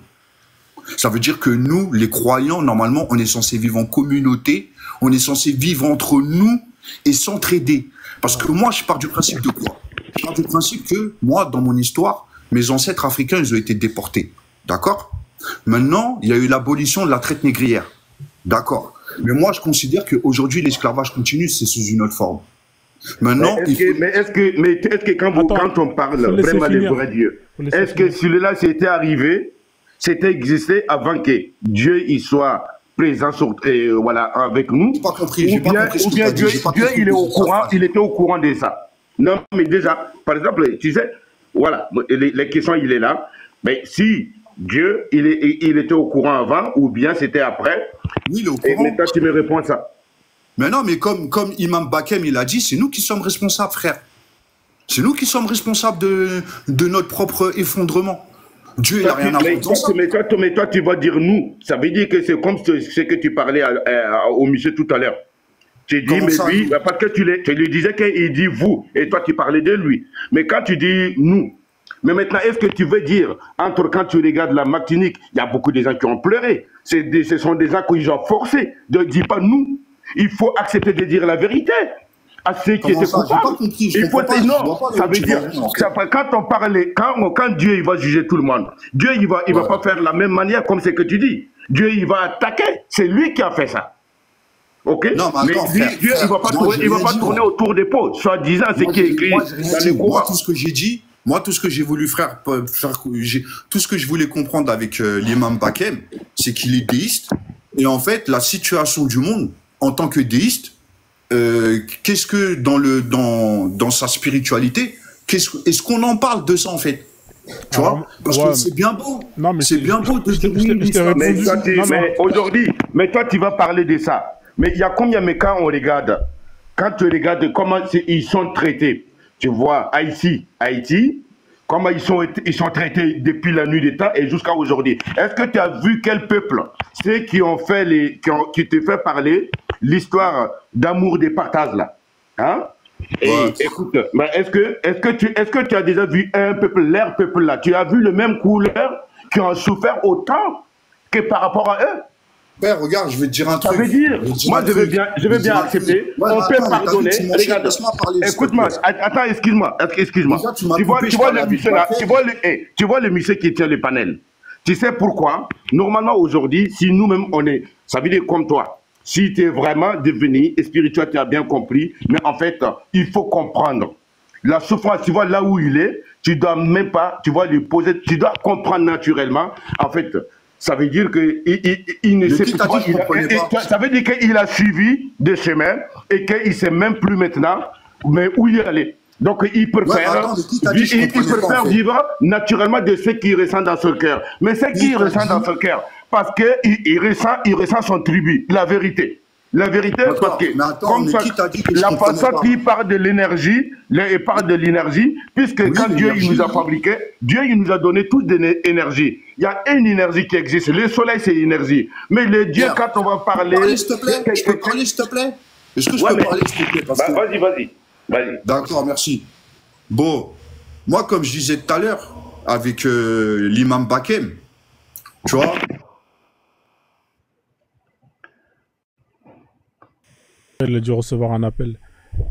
Speaker 12: Ça veut dire que nous, les croyants, normalement, on est censé vivre en communauté, on est censé vivre entre nous et s'entraider. Parce que moi, je pars du principe de quoi? Je pars du principe que, moi, dans mon histoire, mes ancêtres africains, ils ont été déportés. D'accord? Maintenant, il y a eu l'abolition de la traite négrière. D'accord? Mais moi, je considère qu'aujourd'hui, l'esclavage continue, c'est sous une autre forme. Maintenant,
Speaker 9: mais est-ce que quand on parle vraiment des vrais dieux, est-ce que celui-là c'était arrivé, c'était existé avant que Dieu il soit présent voilà, avec nous?
Speaker 12: Pas compris,
Speaker 9: ou bien Dieu il est au courant, il était au courant de ça. Non, mais déjà, par exemple, tu sais, voilà, les questions il est là, mais si Dieu il était au courant avant ou bien c'était après,
Speaker 12: oui, il est au courant.
Speaker 9: Et maintenant tu me réponds ça.
Speaker 12: Mais non, mais comme Imam Bakem, il a dit, c'est nous qui sommes responsables, frère. C'est nous qui sommes responsables de notre propre effondrement. Dieu, il n'a rien à voir dans ça.
Speaker 9: Mais toi, tu vas dire nous. Ça veut dire que c'est comme ce que tu parlais au monsieur tout à l'heure. Tu dis, mais lui, parce que tu lui disais qu'il dit vous, et toi, tu parlais de lui. Mais quand tu dis nous, mais maintenant, est-ce que tu veux dire, quand tu regardes la Martinique, il y a beaucoup de gens qui ont pleuré. Ce sont des gens qui ont forcé. Ne dis pas nous. Il faut accepter de dire la vérité à ceux qui étaient coupables. Il faut non, ça veut dire quand on parle, quand Dieu il va juger tout le monde, Dieu il va pas faire la même manière comme ce que tu dis. Dieu il va attaquer. C'est lui qui a fait ça. Ok.
Speaker 12: Non, mais attends,
Speaker 9: Dieu, il va pas tourner autour des pots. Soit disant, c'est qui est écrit dans les Coran.
Speaker 12: Moi, tout ce que j'ai dit, moi, tout ce que j'ai voulu tout ce que je voulais comprendre avec l'imam Bakem, c'est qu'il est déiste. Et en fait, la situation du monde, en tant que déiste, qu'est-ce que dans sa spiritualité, est-ce qu'on en parle de ça, en fait? Tu vois, parce que c'est bien beau.
Speaker 3: Non, mais
Speaker 12: c'est bien beau de dire oui.
Speaker 9: Mais aujourd'hui, toi, tu vas parler de ça. Mais il y a combien de cas on regarde? Quand tu regardes comment ils sont traités, tu vois, Haïti, comment ils sont traités depuis la nuit des temps et jusqu'à aujourd'hui. Est-ce que tu as vu quel peuple, ceux qui ont fait qui te fait parler l'histoire d'amour des partages là, hein? Et écoute, est-ce que tu as déjà vu un peuple, leur peuple là, tu as vu le même couleur qui ont souffert autant que par rapport à eux?
Speaker 12: Père, regarde, je vais te dire un truc.
Speaker 9: Ça veut dire, moi je veux bien accepter, on peut pardonner. Regarde, écoute-moi, attends, excuse-moi. Tu vois le monsieur là, tu vois le monsieur qui tient le panel. Tu sais pourquoi? Normalement aujourd'hui, si nous-mêmes ça veut dire comme toi. Si tu es vraiment devenu spirituel, tu as bien compris, mais en fait, il faut comprendre. La souffrance, tu vois là où il est, tu dois même pas, tu vois lui poser, tu dois comprendre naturellement. En fait, ça veut dire qu'il ne sait pas. Ça veut dire qu'il a suivi des chemins et qu'il ne sait même plus maintenant mais où il est. Donc il préfère vivre naturellement de ce qu'il ressent dans son cœur. Mais ce qu'il ressent dans son cœur, parce qu'il ressent son tribut, la vérité. La vérité, parce que comme ça, la façon qu'il parle de l'énergie, il parle de l'énergie, puisque quand Dieu il nous a fabriqué, Dieu il nous a donné toute l'énergie. Il y a une énergie qui existe. Le soleil, c'est l'énergie. Mais le Dieu, quand on va parler...
Speaker 12: S'il te plaît, je peux parler, s'il te plaît? Est-ce que je peux parler, s'il te plaît?
Speaker 9: Vas-y.
Speaker 12: D'accord, merci. Bon, moi, comme je disais tout à l'heure, avec l'imam Bakem, tu vois...
Speaker 3: Il a dû recevoir un appel.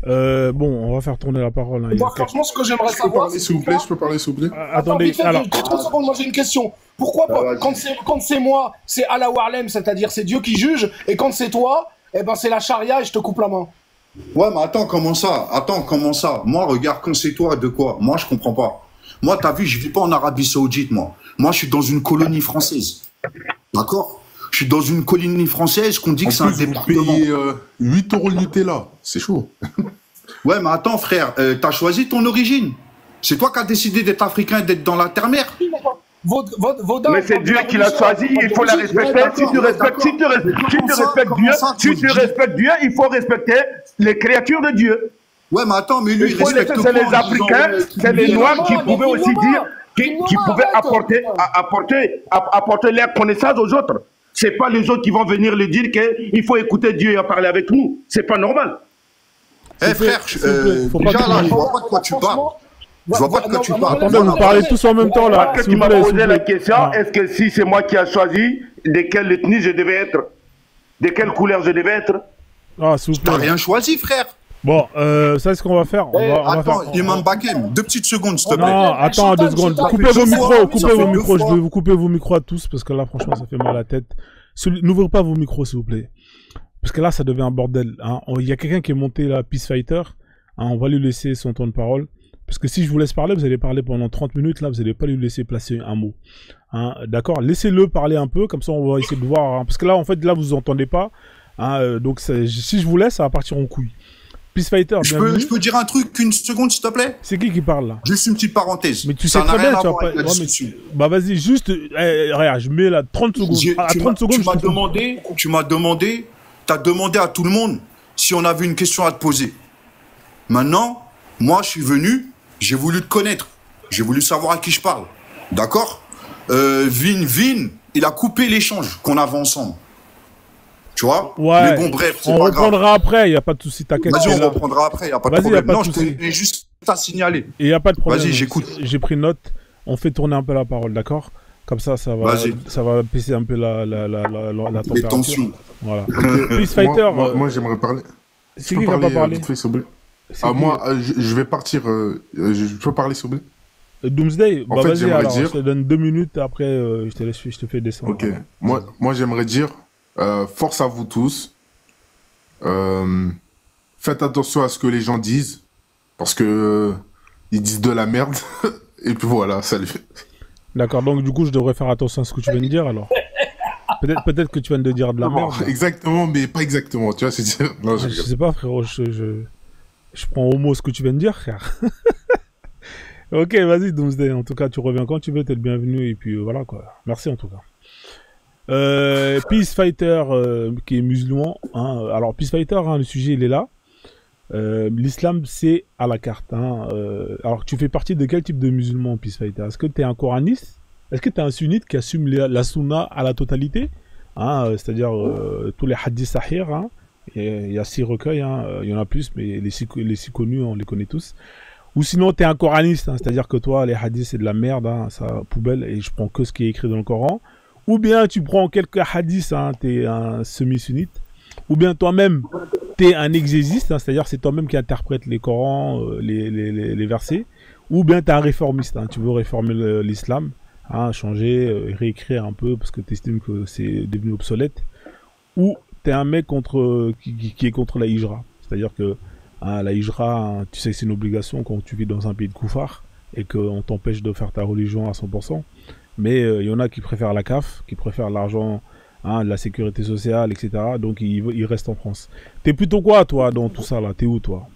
Speaker 3: Bon, on va faire tourner la parole.
Speaker 6: Moi, franchement, ce que j'aimerais savoir...
Speaker 5: Je peux parler, s'il vous plaît?
Speaker 3: Attendez, alors...
Speaker 6: 30 secondes, moi j'ai une question. Pourquoi quand c'est moi, c'est Allah Warlem, c'est-à-dire c'est Dieu qui juge, et quand c'est toi, eh ben c'est la charia et je te coupe la main?
Speaker 12: Ouais, mais attends, comment ça? Moi, regarde, quand c'est toi, de quoi? Moi, je comprends pas. Moi, t'as vu, je vis pas en Arabie Saoudite, moi. Moi, je suis dans une colonie française. D'accord? Je suis dans une colonie française qu'on dit que c'est un département.
Speaker 5: Vous payez 8 € le Nutella, c'est chaud.
Speaker 12: Ouais, mais attends, frère, t'as choisi ton origine. C'est toi qui as décidé d'être africain et d'être dans la terre-mère.
Speaker 9: Mais c'est Dieu qui l'a choisi, il faut la respecter. Si tu respectes Dieu, il faut respecter les créatures de Dieu.
Speaker 12: Ouais, mais attends, mais lui, il respecte
Speaker 9: quoi? C'est les Africains, c'est les Noirs qui pouvaient aussi dire, qui pouvaient apporter leur connaissance aux autres. C'est pas les autres qui vont venir lui dire qu'il faut écouter Dieu et parler avec nous. C'est pas normal.
Speaker 12: Eh frère, déjà là, je vois pas de quoi tu parles. Je vois pas de quoi tu parles.
Speaker 3: Attendez, vous parlez tous en même temps là.
Speaker 9: Tu m'as posé la question, est-ce que si c'est moi qui ai choisi de quelle ethnie je devais être, de quelle couleur je devais être?
Speaker 3: Ah, s'il vous plaît.
Speaker 12: T'as rien choisi, frère.
Speaker 3: Bon, ça, c'est ce qu'on va faire.
Speaker 12: Attends, Imam Bakem, 2 petites secondes, s'il te plaît.
Speaker 3: Non, attends, 2 secondes. Coupez vos micros, je vais vous couper vos micros à tous, parce que là, franchement, ça fait mal à la tête. N'ouvrez pas vos micros, s'il vous plaît. Parce que là, ça devient un bordel. Hein. Il y a quelqu'un qui est monté là, Peace Fighter. Hein, on va lui laisser son temps de parole. Parce que si je vous laisse parler, vous allez parler pendant 30 minutes. Là, vous n'allez pas lui laisser placer un mot. Hein, d'accord? Laissez-le parler un peu, comme ça, on va essayer de voir. Hein, parce que là, en fait, là, vous entendez pas. Hein, donc, si je vous laisse, ça va partir en couille. Peace Fighter,
Speaker 12: je peux dire un truc, une seconde, s'il te plaît?
Speaker 3: C'est qui parle là?
Speaker 12: Juste une petite parenthèse.
Speaker 3: Mais tu sais très bien, tu vas pas... Bah vas-y, juste... regarde, je mets là 30 secondes.
Speaker 12: Tu m'as demandé, t'as demandé à tout le monde si on avait une question à te poser. Maintenant, moi, je suis venu, j'ai voulu te connaître. J'ai voulu savoir à qui je parle. D'accord? Vin, il a coupé l'échange qu'on avait ensemble. Tu vois?
Speaker 3: Ouais.
Speaker 12: Mais bon, bref, c'est
Speaker 3: pas grave. On reprendra après, il n'y a pas de souci, t'inquiète.
Speaker 12: Vas-y, on reprendra après, il n'y a pas de problème. Non, je t'ai juste à signaler.
Speaker 3: Il n'y a pas de problème.
Speaker 12: Vas-y, j'écoute.
Speaker 3: J'ai pris note, on fait tourner un peu la parole, d'accord? Comme ça va baisser un peu la température.
Speaker 12: Les tensions.
Speaker 3: Voilà. Peace Fighter.
Speaker 5: Moi, j'aimerais parler.
Speaker 3: C'est qui qui va pas parler?
Speaker 5: Moi, je vais partir. Je peux parler, s'il vous plaît?
Speaker 3: Doomsday, bah vas-y, alors, je te donne 2 minutes, après je te fais descendre.
Speaker 5: Ok. Moi j'aimerais dire, force à vous tous. Faites attention à ce que les gens disent, parce que ils disent de la merde, et puis voilà, salut.
Speaker 3: D'accord, donc du coup, je devrais faire attention à ce que tu viens de dire, alors. Peut-être que tu viens de dire de la merde.
Speaker 5: Exactement, mais pas exactement, tu vois, c'est... Non,
Speaker 3: je sais pas, frérot, je prends au mot ce que tu viens de dire, frère. Ok, vas-y, Doomsday, en tout cas, tu reviens quand tu veux, t'es le bienvenu, et puis voilà, quoi. Merci, en tout cas. Peace Fighter, qui est musulman, hein. Alors, Peace Fighter, hein, le sujet, il est là. L'islam, c'est à la carte, hein. Alors, tu fais partie de quel type de musulman, Peace Fighter? Est-ce que tu es un coraniste? Est-ce que tu es un sunnite qui assume la sunna à la totalité, hein, c'est-à-dire tous les hadiths sahih, hein. Il y a 6 recueils, hein. Il y en a plus, mais les six connus, on les connaît tous. Ou sinon, tu es un coraniste, hein, c'est-à-dire que toi, les hadiths, c'est de la merde, hein, ça poubelle, et je prends que ce qui est écrit dans le Coran. Ou bien tu prends quelques hadiths, hein, tu es un semi-sunnite. Ou bien toi-même, tu es un exégiste, hein, c'est-à-dire c'est toi-même qui interprète les Corans, les versets. Ou bien tu es un réformiste, hein, tu veux réformer l'islam, hein, changer, réécrire un peu parce que tu estimes que c'est devenu obsolète. Ou tu es un mec qui est contre la hijra, c'est-à-dire que hein, la hijra, hein, tu sais que c'est une obligation quand tu vis dans un pays de koufar et qu'on t'empêche de faire ta religion à 100%. Mais il y en a qui préfèrent la CAF, qui préfèrent l'argent, hein, la sécurité sociale, etc. Donc ils restent en France. T'es plutôt quoi, toi, dans tout ça, là? T'es où, toi?